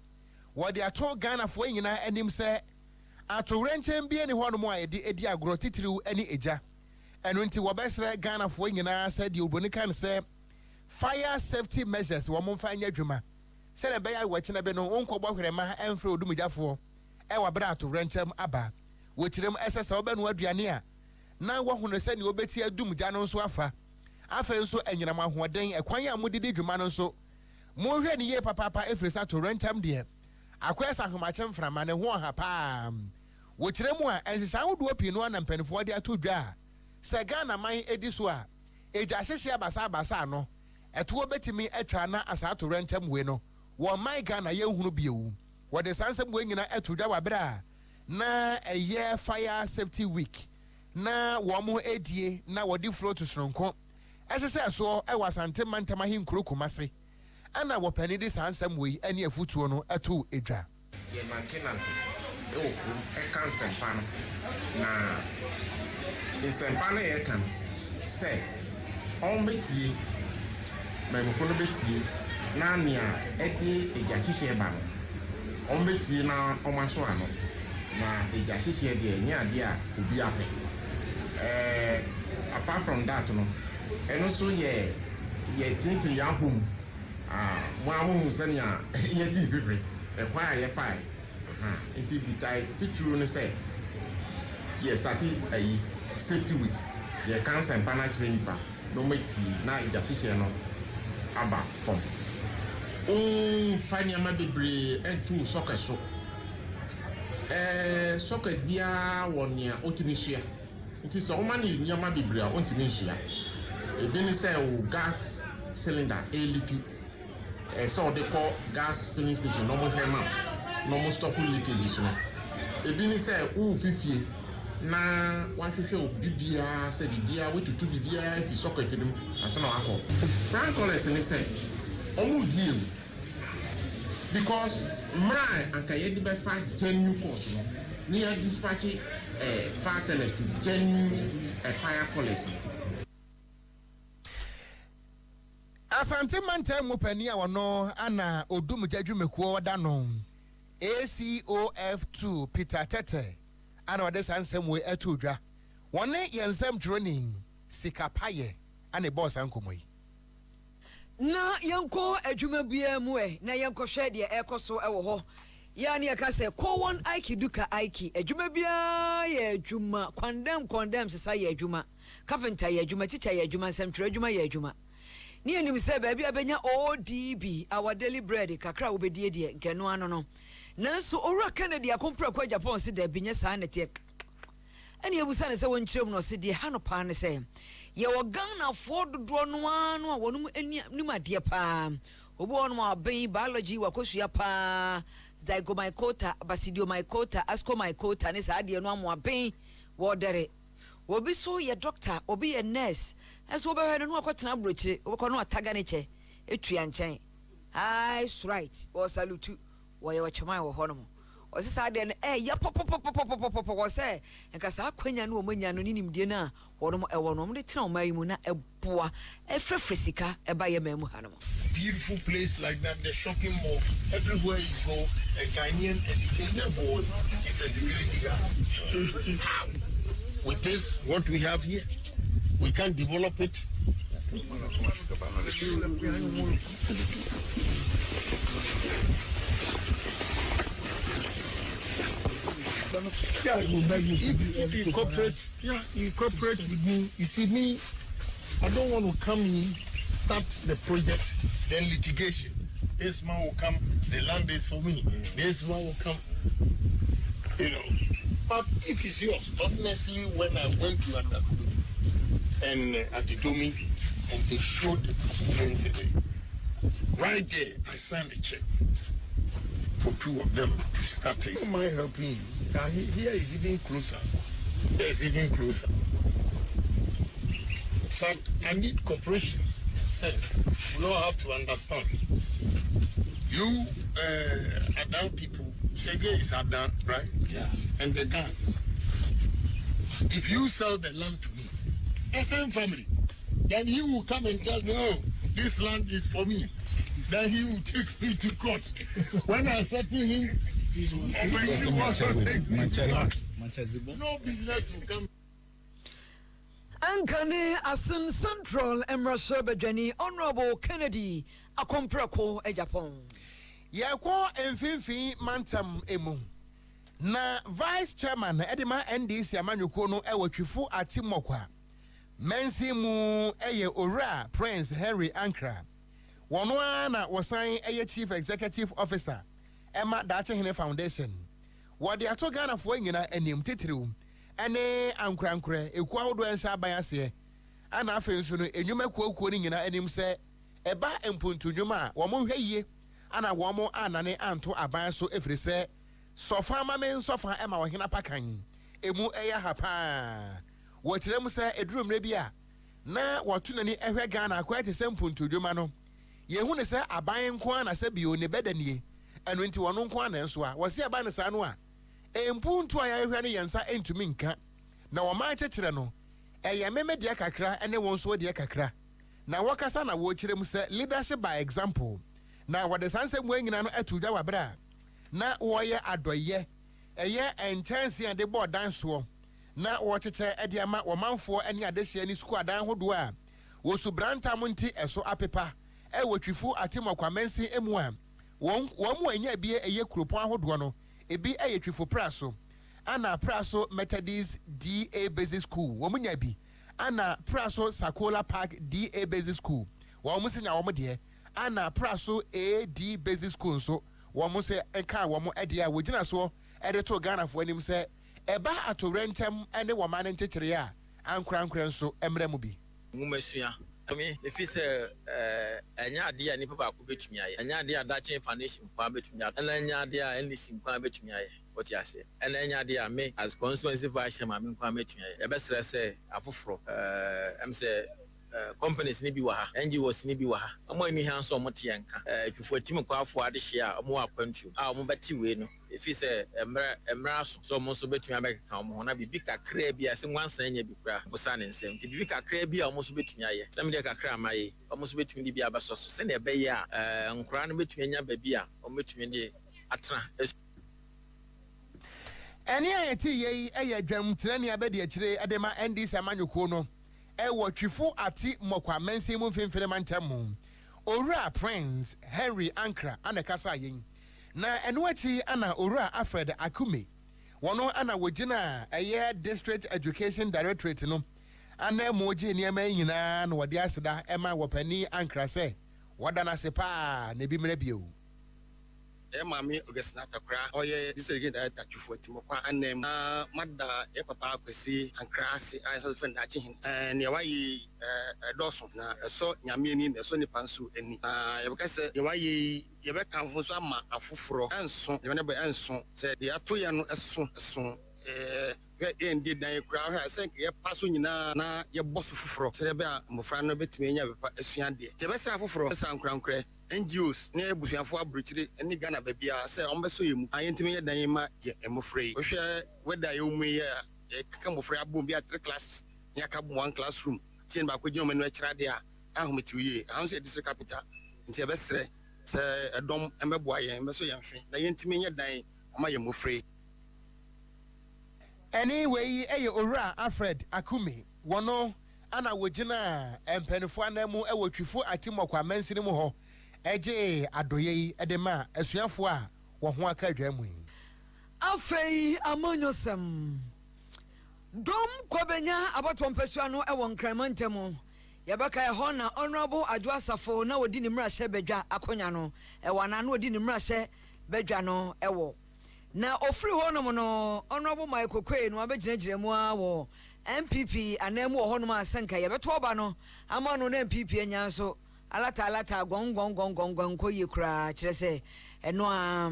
What they are told Ghana for nyina enim se atorenchen bi ani hono mo edi agro titiriu ani eja. Eno nti wobesre Ghana for nyina said the oboni kan say fire safety measures wo momfa nya dwuma. Se na be ya wachi na be no onko bohwerema emfre odumjafo e wa bra atorenchem aba. Wotirem esese obenu aduane a na wohunu se ne obeti adumja no nso afa. Afa nso enyinam ahoden ekwan ya modidi dwuma no nso mo hwe ne ye papa efrisa atorenchem de akwesa ahomachem frama ne ho ha pa wotirem a ensisa hodo pii no na mpanifo de atodwa se Ghana man edi so a eja hyehye abasa no eto obetimi atwa na asa atorenchem we no wo man Ghana ye hunu biewu wo de sansem we nyina atodwa wabra na eye fire safety week na wo mo edie na wo di flow to sronko esese so e wasante mantama hi nkuro kumase ana wo pani di sansem we ani afutuo no ato edwa ye maintenance e oku e kan sempa no na sempa na ye kan se on betie memfo no betie na nia e di eja hihye ba no on betie na omaso ano na eja hihye de nya ade a obi ape apart from that no and also ye tinti yahum mwamu sania ye ti fifre e kwa ye fine enti bitai titru ne say yes ati ayi safety week ye cancer and pana training pa no meti na eja hihye no aba from fine ama bebre entu soccer so soccer bia wonia otimisua nti so oma ni nyama bebre a ontimisua ebi ni say o gas cylinder leaky so they call gas filling station no mo hema no mo stop leakage no ebi ni say o fifie na wan hwehwe o bibia say bibia we tutu bibia fi socket nim aso na akọ brand colors ni say omu die because mrai anka ye di be fa genuine course no ni ya dispatch fire to genuine fire colors. Asante mante mopani a wono ana Odumja Dwumekuo da no ACOF2 Peter Tete ana wade sansem we atodwa wone yensem training sikapaye ana boss ankomoyi na yanko adwuma bia mu na yanko hwe de ekoso ewo ho ya ne ka se ko won aiki duka aiki adwuma bia ye adwuma condemn sesa ye adwuma carpenter ye adwuma teacher ye adwuma semtre adwuma ye adwuma ni enim se ba bia benya ODB our daily bread kakra obedie de nkeno ano no nanso owura Kennedy akompra kwa Japan se da binye saa nete ani ebusa ne se won kyerem no se de ha no pa ne se ye wo Ghana for dodo no ano a wonum anim ade pa obo ono aben biology wakosua pa zygomycota basidiomycota ascomycota ne saa de no amo aben wo dere obi so ye doctor obi ye nurse enso obi hwe no akotena brochire obi no ataga ne che etua nchen that's right o salute wo ye wachama wo hono o se saa de no ya pop wo se enka saa kwanya no omanya no nimdie na wono ewo no de tena omayi mu na eboa efrefresika eba ye mamu hanom. Beautiful place like that, the shopping mall, everywhere you go, a Ghanaian educated board is a security guard. With this, what we have here, we can develop it. If you cooperate with me, you see me, I don't want to come in, start the project, then litigation. This man will come, the land is for me. This man will come, you know. But if it's yours, honestly, when I went to Anaku and Atidomi, and they showed the documents there, right there, I signed a check for two of them to start it. Don't mind helping you. Here is even closer. There is even closer. But I need cooperation. You all have to understand. You Adan people, Shege is Adan, right? Yes. And the gas. if you sell the land to me, a same family, then he will come and tell me, oh, this land is for me. Then he will take me to court. When I said to him, you also take me to court. No business will come. Ankane Asin Central Emrasho Bejani Honorable Kennedy Akomprako Ejapon. Yakwa Mfimfi Mantam Emu. Na Vice Chairman Edema NDC Amanyuko no Ewotwifu Atimokwa. Mensi mu eye Ora Prince Henry Ankra. Wonwa na wasan eye Chief Executive Officer Emma Dachehene Foundation. Wode ato Ghana fo nyina anim titiriw. Ane ankrankre ekwa hodo ensa abayase. Ana afenso no enwuma kuokuo ni nyina anim se eba empuntu nwuma wo mo hweye ana wo mo anane anto aban so efrise sofa ma men sofa ema wo hena pakan emu eya hapa wo tirem se edurumre bia na wotu nani ehwe Ghana akwa te se mpuntu nwuma no ye hu ne se aban nko ana se bio ne bedanie enu nti wono nko ana enso a wo se aban ne sa no a empuntu aya ehwe ne yensa entumi nka na wo ma chekere no eye meme de kakra ene won so de kakra na wakasa na wo kirem se leadership by example na wode sanse mu anyina no atudwa wabra na wo ye adoye eye enchanse ande board danso na wo cheche ede ama wo manfo ani adehye ni school adan hodo a wo subranta munti eso apepa e wotwifu atimokwa mensi emu a wo mu anya bie eye kropon ahodo no ebi eye twifu praso ana praso Methodist DA Basic School wo munya bi ana praso Sakola Park DA Basic School wo mu sinya wo mu de ana praso AD Basic School so wo mu se enka wo mu ede a wogina so ede to Ghana fo anim se eba atorentem ene wo ma ne nchekere a ankrankran so emre mu bi ngumesua me if it's anya ade a nipa ba ko betumi aye anya ade a dache foundation kwa betumi aye anya ade a NDC kwa betumi aye what you say anya ade a me as constituency vice chairman me kwa betumi aye e be sere se afoforo am say companies ni bi wa ha NGOs ni bi wa ha omo ani han so omo te yanka twufo tim kwa afo ade hye a omo akwantu a omo beti we no if it's emra so omo so betumi abeka omo na bibi kakra bi ase nwansan anya bi kra bosa ne nsem ti bibi kakra bi a omo so betumi aye sam de kakra amaye omo so betumi di bi abaso so se na ebe ya nkura no betumi anya ba bi a omo betumi di atena eni ayeti ye eye dwam tirani abedi akire adema NDC amanyuko no ewo twifu ati mokwa mensi mu mfimfire mantam Ora Prince Henry Ankra ana kasa yin na enwachi ana Ora Alfred Akume wono ana wogina eye District Education Directorate no ana moji niema nyina na wode aseda ema wopani Ankra se wadana sepa na bi mrebio Mami Augustina Takra, oye district director Chufu Timokwa anem madda e papa akwesi Ankrasi I so friend achi and yawayi doso na so nyame ni na so ni pansu eni ye bekase yawayi ye be kanfo so ama afoforo enso ye ne be enso se de ato ye no eso ndi dan kura ha se ye paso nyina na ye boso foforo se be a mofra no betime nya bepa esua de te be sra foforo san krankra NGOs ne ebusuafo abrochire eni Ghana babia se ombeso yemu ayentime ye dan ma ye emofrei wo hwe weda ye omu ye kaka mofra abom bia 3 classes ne aka 1 classroom tien ba ko jino menu akirade a ahometiwe ahon se district capital nti be sre se edom emeboa ye embeso ye mfe na yentime ye dan ama ye mofrei. Anyway, Ora Alfred Akume, wono ana wogina empenfo anamu ewotwifo atimokwa mensini mu ho eje adoye edema asuafo a wo ho aka dwamu afei amonyosem dom kwabenya abotompesua no ewo nkramantem yabaka ho na honorable adwasafo na wodi ni mrahye bedwa akonya no ewana na wodi ni mrahye bedwa no ewo na ofri ho no no honorable Michael Kwe no abegyinagire mu a wo MPP anemu ho no ma sanka yebeto oba no ama no na MPP anya so alata gongongongongong koye kura kire se eno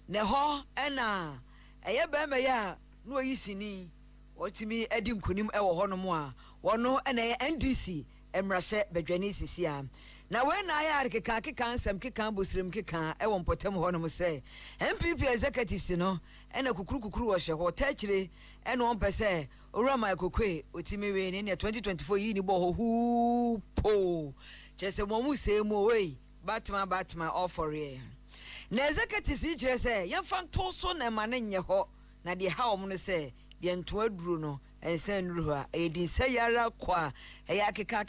ne ho ena eye ba me ya no oyisini otimi edi nkonim ewo ho no mo a wono ena NDC emrahye bedwani sisi a na when I are keka some keka busrim keka e won potem ho no say MPP executives no e na kukuru wo hye ho tachire e no on pese owura my kokwe otimi we ne 2024 yi ni bo ho po chese mo mu say mo we batman all for real na executives yi kire say ye fan to so na ma ne nye ho na de ha om no say de nto aduru no ensen ruha e din sayara kwa e ya keka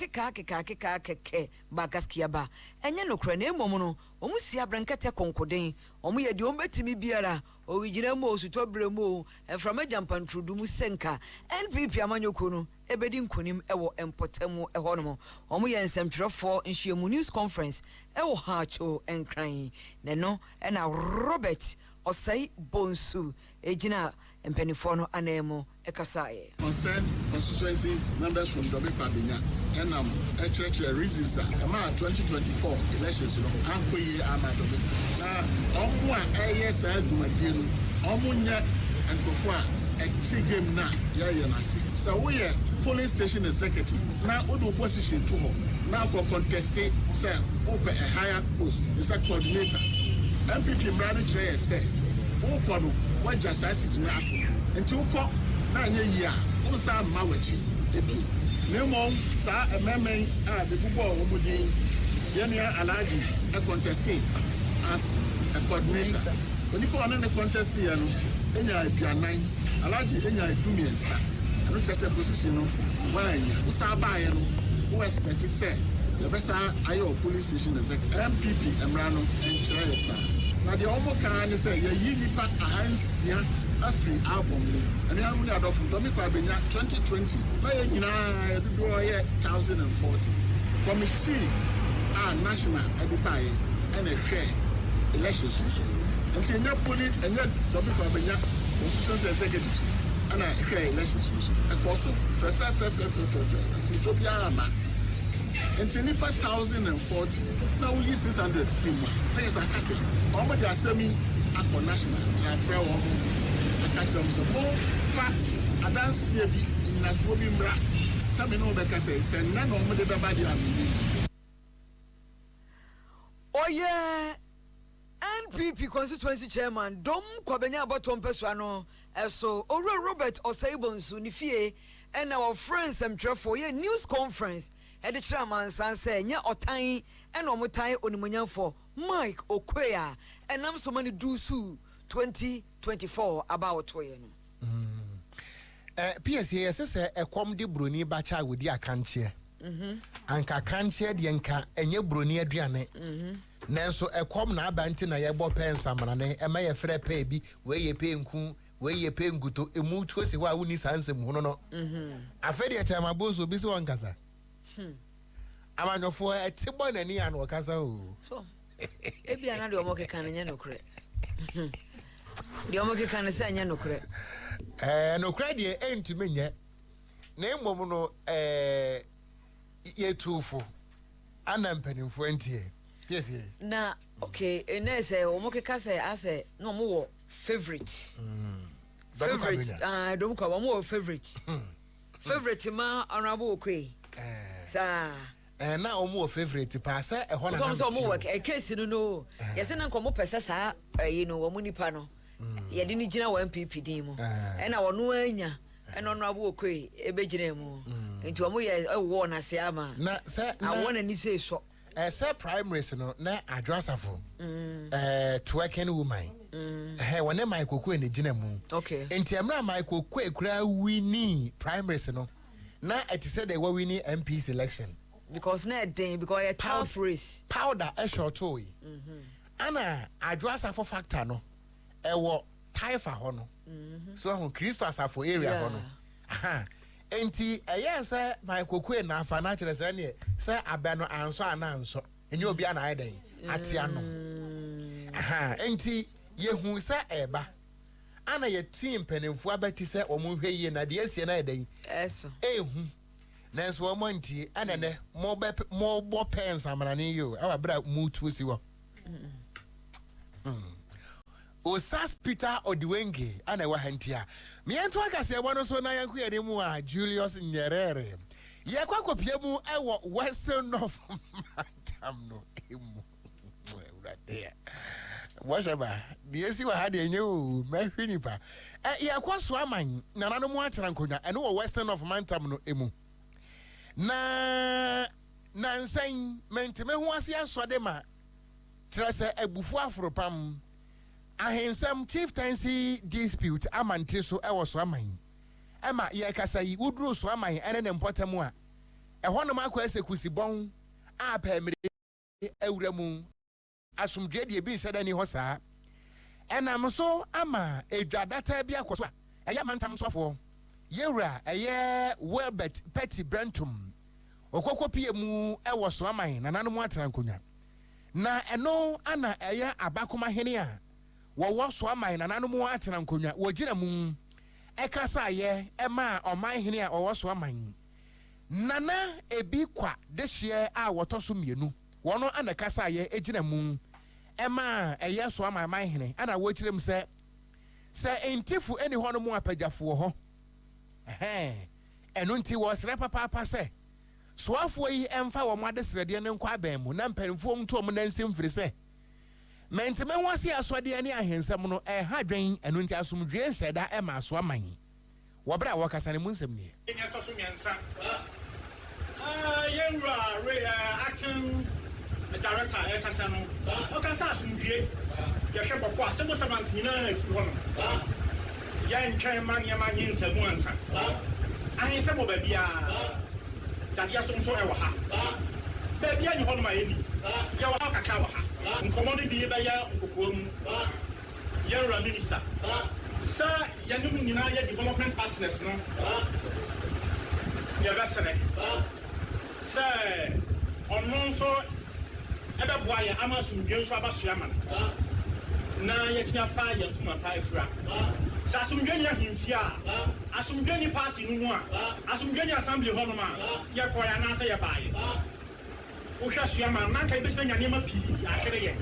bakaskia ba enye nokra na emom no omu si abrankete konkoden omu ye de ombetimi biara o wigina mo osuto bremu e from ajampantrudu mu senka NPP amanyoko no ebedi nkonim ewo empotemu ehonomo omu ye nsemptrefo nhyiemu news conference ewo haacho enkran ne no e na Robert Osei Bonsu ejina empenifo no anemo ekasaye concern constituency members from Dobe Pabenya enam church reasons ama 2024 elections no ankoye amadobe na omo a yes adwumadie no omo nya enkofo a game na ya na se so we police station executive na odo position to ho na go contest say open a higher post is a coordinator MPP mrade tray say o kwado waja sasiti na afu enti ukọ na anya yi a unsa ma wachi ebi nemo sa ememe a bebubo omudi yenia alaji a contest as a coordinator onipo na ne contest ya no enya aduanan alaji enya adumiensa eno chese position no wanya usa ba ya no wo expect say the best ayo police station executive MPP emrano enchire sa na the omo kan say ye yi nipa ahansia afri album ni and ya rule adofu Domi Kwabenya 2020 na ye nyina do ye 1040 committee national edipaye and a share elections until nya police and nya Domi Kwabenya constituency executives and a share elections a cost of Ethiopia ama until nipa 1040 now we use 600 free more please I can say all the assembly at national transfer so more fat I don't see in Naswobi Mra. Some know because say none of the body. Oh yeah, NPP constituency chairman Dom Kwabenya Bottom Pesano so Robert Osei Bonsu ni fie and our friends for ye news conference at the chairman say nya otan and omotai onimunya for Mike Okoyeabour and am so many do su 2024 about we no Piesie say e kom de broni bacha wodi akanche anka kanche de nka enye broni aduane nanso e kom na abanti na ye bo pensa manane e ma ye frɛ pe bi we ye pe nku we ye pe nguto emu tuosi wa woni sansem hono no afede e chama bozo bi se wankasa amanyofo e tebo nani an wakasa o so e bia na de omo keka nya nokre de omo keka na se nya nokre nokre de entime nye na emom no ye tufo anampanimfo antie yes na okay ene se omo keka se ase no mo wo favorite Dom kwa mo wo favorite favorite ma honorable okwe sa na omo favorite pa sa e ho na so mo work e case no yes na nko mo pese sa you know wo nipa no ye de ni gina wa MPP din mu e na wono anya e no no abo okwe e be gina mu enti wo mo ye wo na se ama na se awon na ni se so se primaries no na adwasafo twerking woman wone Michael Kwe ne gina mu okay enti amra Michael Kwe kura winning primaries no na it said they were winning MP selection because na den because a tough race powder a short toy ana adwasafo factor no ewo taifa ho no so ho Christo asafo area ho no enti say Michael Kwe na afa na kire say ne say abeno anso ananso enye obi ana aiden atia no enti yehu say eba ana ye team penimfo abeti say omunhwe yie na de asie na aiden eso ehu nanso omonti ana ne mo bo pens amanane yo awabra mutu si wo Osas Peter Odiwenge ana wa hantia miento akase ebono so na yanku yede mu a Julius Nyerere Ye kwa kopie mu ewo Western of Mantam no emu. There. Whatever. Biesi wa hade enyo mehwi nipa. Ye kwa so aman na nanu mu atera nkonya eno wo Western of Mantam no emu. Na nsan menteme ho ase asode ma trese ebufu afropam ahensam chieftaincy dispute amante so ewo so aman. Ema ye kasa yi wuduro so aman ene ne mpotamu a ɛhɔ no makɔ esekusi bon a pɛmire ewuramu asumdwe de bi nhyɛ dani hɔ saa ɛnam so ama edwadata bi akɔ so a ɛyɛ mantam sɔfo yewura ɛyɛ Welbert Petty Brentum okokɔ pie mu ɛwɔ so aman na nanom atran konya na ɛno ana ɛyɛ abakoma hene a wɔwɔ so aman na nanom atran konya wɔgyina mu ɛkasa yɛ ɛma ɔman hene a ɔwɔ so aman nana ebi kwa dehye a wɔtɔ so mienu wɔno ana kasa yɛ egyina mu ɛma ɛyɛ so aman hene ana wɔkyerɛm sɛ entifu eni hɔ no mu apagyafoɔ hɔ ɛno nti wɔsrɛ papaapa sɛ soafoɔ yi ɛmfa wɔn adesrɛdeɛ ne nkɔ abɛn mu na mpanimfoɔ nto wɔn nansim firi sɛ mɛntɛmɛ ho ase asɔdeɛ ne ahensɛm no ɛha dwen ɛno nti asomdwe nhyɛda ɛma so aman wɔbra wɔkasa ne mu nsɛm nie acting director ɛkasa no ɔkasa asomdwe yɛhwɛ bɔkɔ a civil servants nyinaa afi hɔ no yɛntwɛn ma nneɛma nye nsɛmu ansa ahensɛm wɔ baabiaa dadeɛ so nso ɛwɔ ha baabia ne hɔ nom a yɛni yɛwɔ ha kakra wɔ ha nkɔmmɔ no bi bɛyɛ nkokoɔ mu yɛwura minister sɛ yɛne mu nyinaa yɛ development partners no yɛbɛsrɛ sɛ ɔno nso ɛbɛboa yɛ ama asomdwe nso abasoa ma no na yɛtumi afa yɛntoma pa afira sɛ asomdwe ne ahemfie a asomdwe ne party no mu a asomdwe ne assembly hɔ nom a yɛkɔɛ anaasɛ yɛbaeɛ wohwɛ soama na nka yɛbɛtumi anya nneɛma pii ahwere yɛ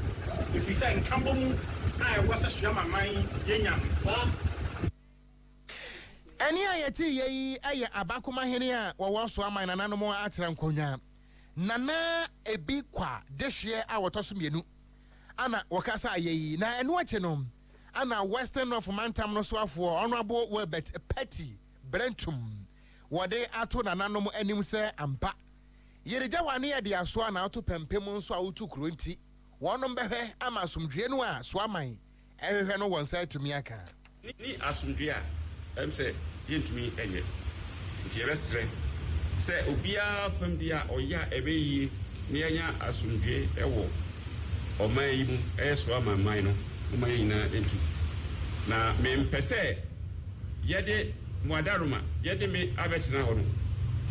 ɛfiri sɛ nkambɔ mu a ɛwɔ sɛ soama man yɛnya no ɛne a yɛte yɛyi ɛyɛ abakoma hene a wɔwɔ so aman nananom atera nkonya nana ebi kwa dehyeɛ a wɔtɔ so mienu ana wɔkasa yɛyi na ɛno akyi no ana Western of Mantam no so afoɔ Honorable Welbert Petty Brentum wɔde ato nananom anim sɛ ampa yɛregya wane yɛde aso a na ato pɛmpɛm nso a wotu kuro nti wɔnom bɛhwɛ ama asomdwe no a so aman ɛhwehwɛ no wɔn nsa atumi aka ni asomdwe a ɛm sɛ yɛntumi ɛyɛ nti yɛbɛsrɛ sɛ obiara fam di a ɔyɛ a ɛbɛyie na yɛanya asomdwe ɛwɔ ɔman yi mu ɛyɛ so ama man no ɔman yi nyinaa ɛntu na mempɛ sɛ yɛde mmoadaroma yɛde me abɛkyena hɔ no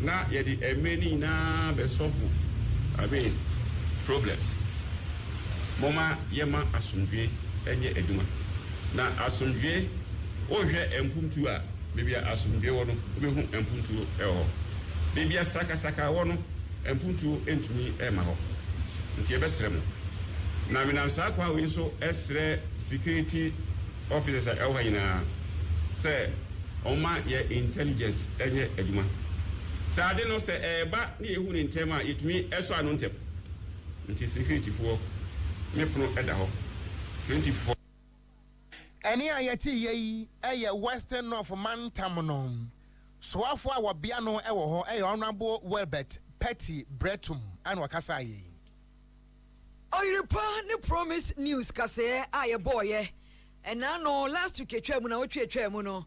na yɛde ɛmɛ ni nyinaa bɛsɔfo abe problems mɔma yɛma asomdwe ɛnyɛ adwuma na asomdwe wohwɛ empumtu a bibia asomdwe wɔ no wobɛhu empumtu ɛwɔ bibia sakasaka wɔ no empumtu entumi ɛma hɔ nti yɛbɛsrɛ mo na menam saa kwa wei nso ɛsrɛ security officers a ɛwɔ ha nyinaa sɛ ɔma yɛ intelligence ɛnyɛ adwuma saade no sɛ ɛba ne yɛhu ne ntɛm a yɛtumi ɛsɔ ano ntɛm nti security foɔ me pono ɛda hɔ 24 ɛne a yɛte yɛyi ɛyɛ Western of Mantam no soafo a wɔbea no ɛwɔ hɔ ɛyɛ Honorable Welbert Petty Brentum ana wɔkasa yɛyi Oyiripa ne promise news KaseƐ a yɛbɔɔyɛ ɛna no last week atwa mu na wotwa mu no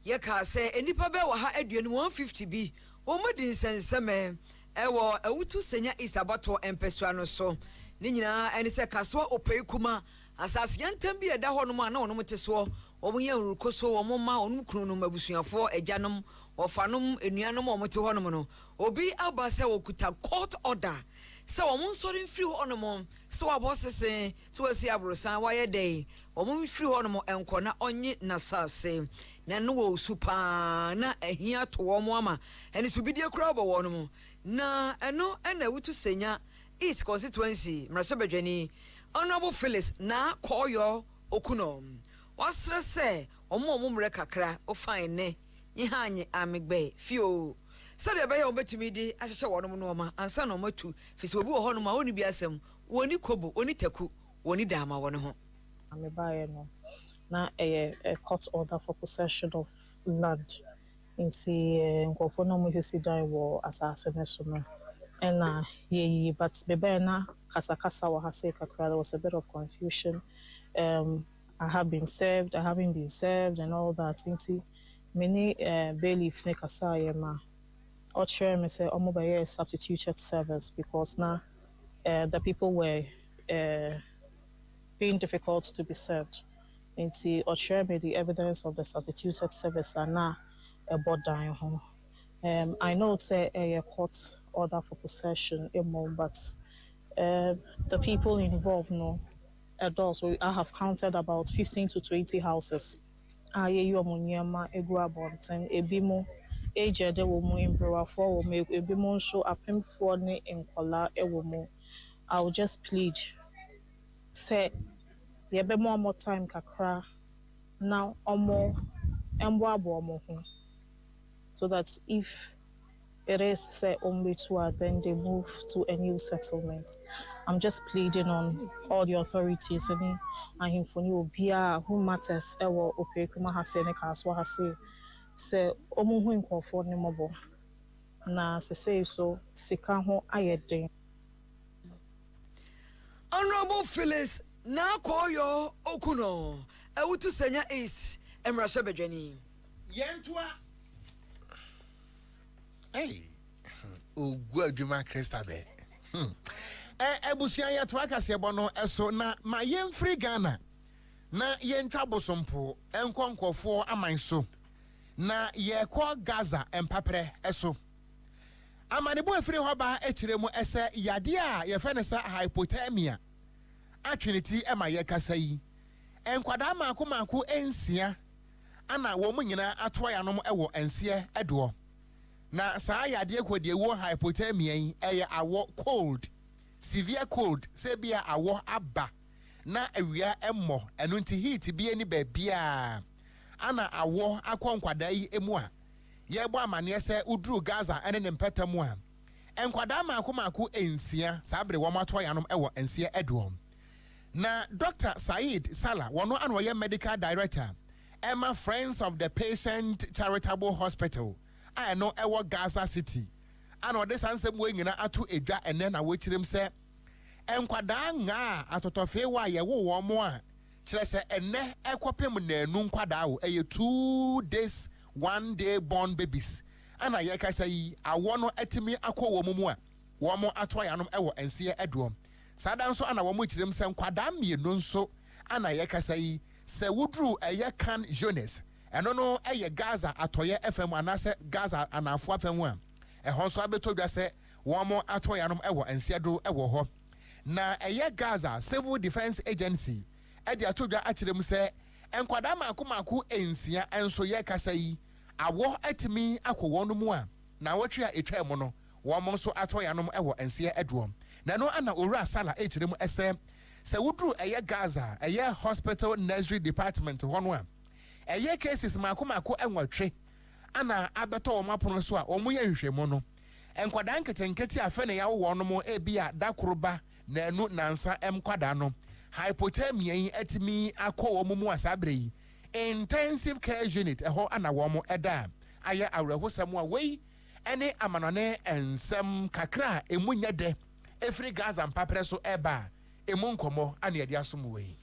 yɛka sɛ enipa bɛ wɔ ha aduane 150 bi wɔmudi nsɛnsɛmɛ ɛwɔ awutu senya isabato empesua no so ne nyinaa ɛne sɛ kasoa opei kuma asase yantam bi ɛda hɔ no ma na wɔn te so wɔn yɛ nruko so wɔn ma wɔn kunu no mabusuafo agyanom wɔfanom enuanom wɔn te hɔ no no obi aba sɛ wɔkuta court order sɛ wɔn nsɔre mfiri hɔ no mo sɛ wɔabɔ sese sɛ wɔasi aborosan wɔayɛ dɛ wɔn mfiri hɔ no mo ɛnkɔ na ɔnye nasase na no wɔ supa na ahia to wɔn ama ɛne so bidie kura bɔ wɔn mo na ɛno ɛna wutu senya East constituency mraso badwani Honorable Phyllis na kɔyɔ okuno wasrɛ sɛ ɔmo mmerɛ kakra ofan ne nye hanye amegbe fio Sade be ya obetimi di ahyehye wonom no ma ansa no matu fisi obi wo ho no ma oni bi asem woni kobo oni taku woni dama woni ho amebaye no na a court order for possession of land inti nkofo no mo sisi dan wo asase ne so no and but bebe na kasakasa wa hase kakra. There was a bit of confusion. I have been served, I haven't been served, and all that. Inti many bailiff ne kasa yema or chair me say omobaye substituted service because now the people were being difficult to be served. Inti or chair me the evidence of the substituted service and now a board down home. I know it's a court order for possession, but the people involved, no, adults. I have counted about 15 to 20 houses. You amunyama egua and ebimo age de womu improve for make ebimo show apem for ne enkola ewomu. I will just plead, say, yebe more time kakra now omo embo abo so that if it is set only to then they move to a new settlement. I'm just pleading on all the authorities and him for you bia who matters ewo opekuma hase ne kaswa hase se omo hu nkofo ne mobo na se say so sika ho ayeden. Honorable Phyllis na koyo okuno ewutu senya is emrasha bedwani yentua hey ogu adwuma Christabel ebusia ya to KaseƐ no eso na ma yemfri Ghana na yentwa bosompo enkonkofo aman so na ye ko Gaza empapre eso amanebo efri hoba ekiremu ese yade a ye fe ne sa hypothermia atwiniti ema ye kasa yi enkwada maako ensia ana wo munyina ato ya nom ewo ensie edo na saa yade kwade wo hypothermia yi eye awo cold severe cold se bia awo aba na awia emmo eno nti heat bi ani ba bia ana awo akonkwada yi emu a ye bo amane se uduru Gaza ene ne mpetamu a enkwada maako ensia saa bre wo mato ya nom ewo ensie edo na Dr. Said Salah wono an woye medical director Emma Friends of the Patient Charitable Hospital I know ewo Gaza City ano de sansem we nyina ato edwa ene na wo kirim se enkwada nga atotofe wa ye wo mo a kire se ene ekopem na enu nkwada wo eye 2 days 1 day born babies ana ye kasa yi awo no etimi akọ wo mu a wo mo ato ya no ewo ense edom sada nso ana wo mo kirim se nkwada mienu nso ana ye kasa yi se wudru eye kan Jonas eno no eye Gaza atoye FM anase Gaza anafo afem a ehon so abetodwa se wo mo ato ya no ewo ense do ewo ho na eye Gaza Civil Defense Agency edi atodwa akirem se enkwada maako ensia enso ye kasa yi awo atimi akọ no mu a na wotwe a etwa mu no wo mo so ato ya no ewo ense edom na no ana owura sala ekirem ese se wudru eye Gaza eye hospital nursery department hono a eye cases maako enwatwe ana abeto o mapono so a o mo ye hwehwemu no enkwada nketenketi afa ne yawo no mo ebia dakoroba na enu nansa emkwada no hypothermia yi etimi akọ wo mu asabre yi intensive care unit eho ana wo mo eda aye awrehosam a wei ene amanone ensem kakra emunya de efri Gaza mpapre so eba emu nkomo ana yede asom wei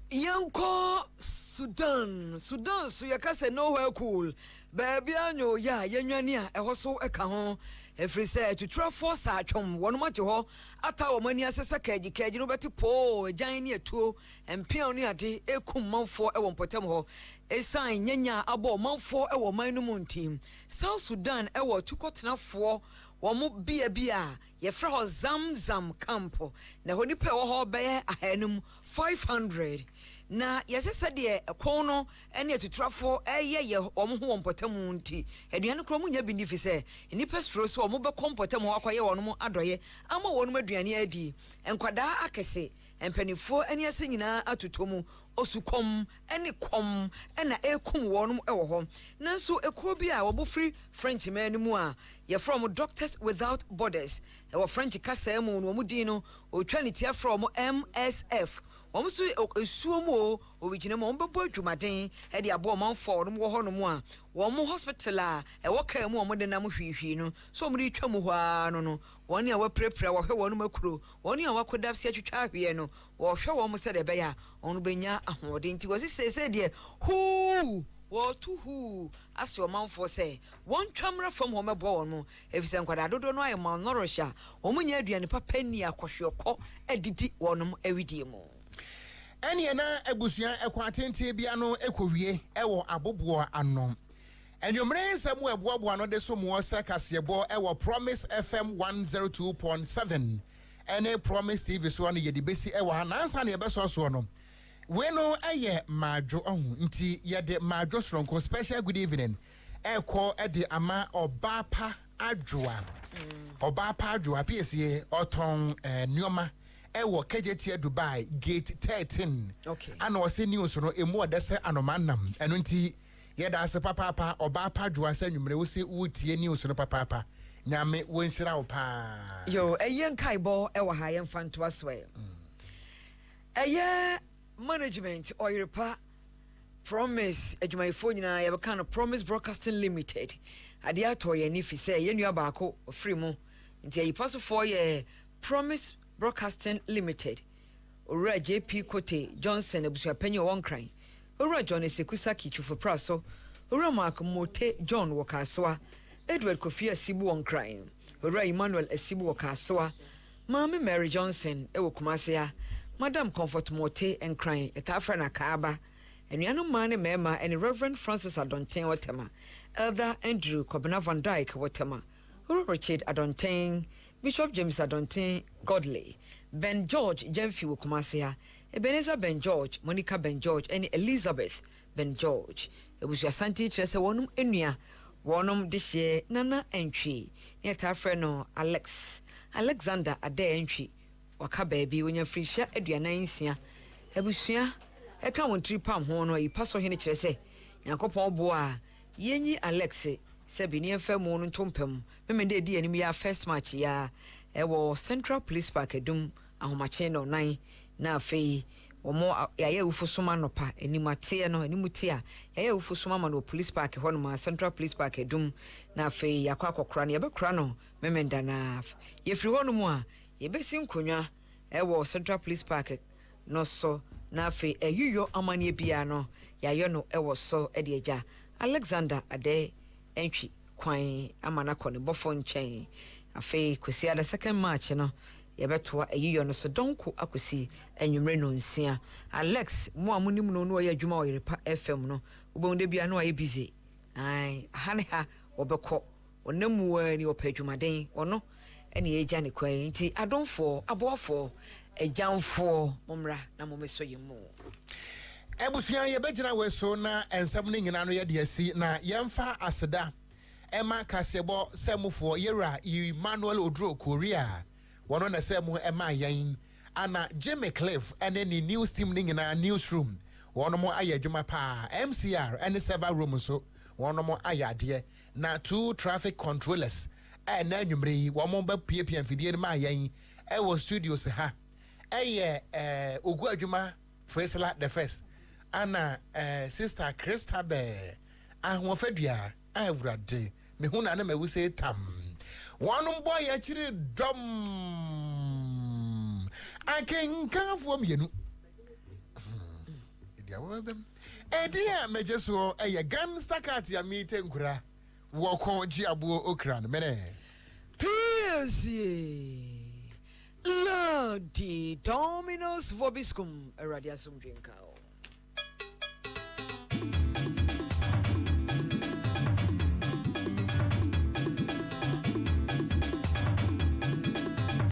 yanko Sudan so yakase nowhere cool baby anyo ya yenwani a eho so eka ho every say to try force atwom wono ma ho ata wo mani asesa kaji no beti po jan ne atuo empion ne ade ekum manfo e won potem ho esan nyanya abo manfo e wo man no muntim South Sudan e wo tukotenafo wo mo bia ye fra ho zamzam camp na ho nipa wo ho be ahanum 500 na yesesa de ekon no ene atutrafo eye ye omo ho wonpotamu nti aduane kro mu nya bi ndifi se nipa stro so omo be kompotamu akwaye wono mu adoye ama wono aduane adi enkwada akese empanifo eni ase nyina atotomu osukom ene kom ena ekum wonum ewo ho nanso ekuo bi a wobofri French man mu a ye from Doctors Without Borders ewo French KaseƐ mu no mu din no otwa ne tia from MSF omso esuomo obigine mo mbebo adwumaden e de abo manfo no wo ho no mu a wo mo hospital a e wo ka mu o de nam hwihwi no so mo de twa mu hwa no woni a waprepre wo hwe wonu makuro woni a wakodafse atwitwa ahwe no wo hwe wo mo se de be ya onu benya ahode nti wo se de hu wo to hu asio manfo se won twamra from home bo won efise nkwada dodo no aye man norosha wo munya aduane papa ni akohweko edidi wonum awidie mu ene na ebusua ekwatente bia no ekowie ewo abobo anom enwomre nsemu eboabo no de so mo se kasebo ewo Promise FM 102.7 ene Promise TV so no yedi besi ewo anansa na yebeso so no we no eye madwo ohun nti yede madwo stronko special good evening eko ede ama obapa adwoa obapa adwoa Piesie oton nioma ewo KJT Dubai gate 13 okay ana wose news no emu odese anomanam eno nti yeda ase papa obapa adwoa se nwumre wose wutie news no papa nyame wonhyira wo pa yo eyen kaibo ewo ha yen fanto aswe eye management Oyerepa Promise adwumayefo nyina ye beka no Promise Broadcasting Limited ade ato ye ni fi se ye nua baako free mu nti ayi paso for ye Promise Broadcasting Limited Ora JP Kote Johnson abusua panyi Okran Ora John Sekusaki Chufo Praso Ora Mark Mote John Wokasoa Edward Kofi Asibu Okran Ora Emmanuel Asibu Wokasoa Mama Mary Johnson ewo Kumase Madam Comfort Mote and crying at Afrana Kaaba, and Yano Mane Mema and Reverend Francis Adontain Watema, Elder Andrew Kobina Van Dyke Watema, Richard Adontain, Bishop James Adontain Godley, Ben George Jemfi Wukumasia, Ebenezer Ben George, Monica Ben George, and Elizabeth Ben George. It was your Santi Tressa Wonum Enya, Wonum this year, Nana Entry, near Tafreno Alexander Ade Entry. Waka baby when you free share aduana nsia ebusua e ka won tripam ho no yi paso hene kire se yakopon bo a yenyi Alex se bi ne mfa mu no ntompam me de di anim ya first match ya e wo Central Police Park edum ahomache no nan na afei omo yaye ufusuma no pa animate no animuti a yaye ufusuma ma no Police Park ho no ma Central Police Park edum na afei yakwa akokora no yebekora no memenda na yefri ho no mu a yebesi nkonwa ewo Central Police Park no so na afi eyuyo amanie bia no yayo no ewo so edeja Alexander Ade entwi kwan amana kɔ ne bɔfo nkyɛn afi kwesi ada second match no yebetoa eyuyo no so donko akosi enwumre no nsia Alex mo amunim no no yɛ adwuma Oyerepa FM no ubonde bia no ayɛ busy ai hane ha obekɔ onamu ani opɛ adwumaden ono eni eja ne kwan nti adonfo aboafo ejanfo momra na momeso yemu ebusua ye begina we so na ensam ne nyina no ye de asi na yemfa aseda ema kasebo semufo yera Emmanuel Odro Korea wono na semu ema yan ana Jimmy Cliff ene ni news team ne nyina newsroom wono mo ayadwuma pa MCR ene server room so wono mo ayade na 2 traffic controllers na nwumre wo mo ba piepia mfidie ne ma yan e wo studios ha ogu adwuma Fresla the first ana sister Christabel ahofadua awurade me hu na me wuse tam wonum boy ya chiri dom akenkanfo mienu edia wobem edia mejeso gan stakat ya mite nkura Okoyeabour Okran mene Piesie Lardi Dominos Vobiscum Eradiasum Drinkao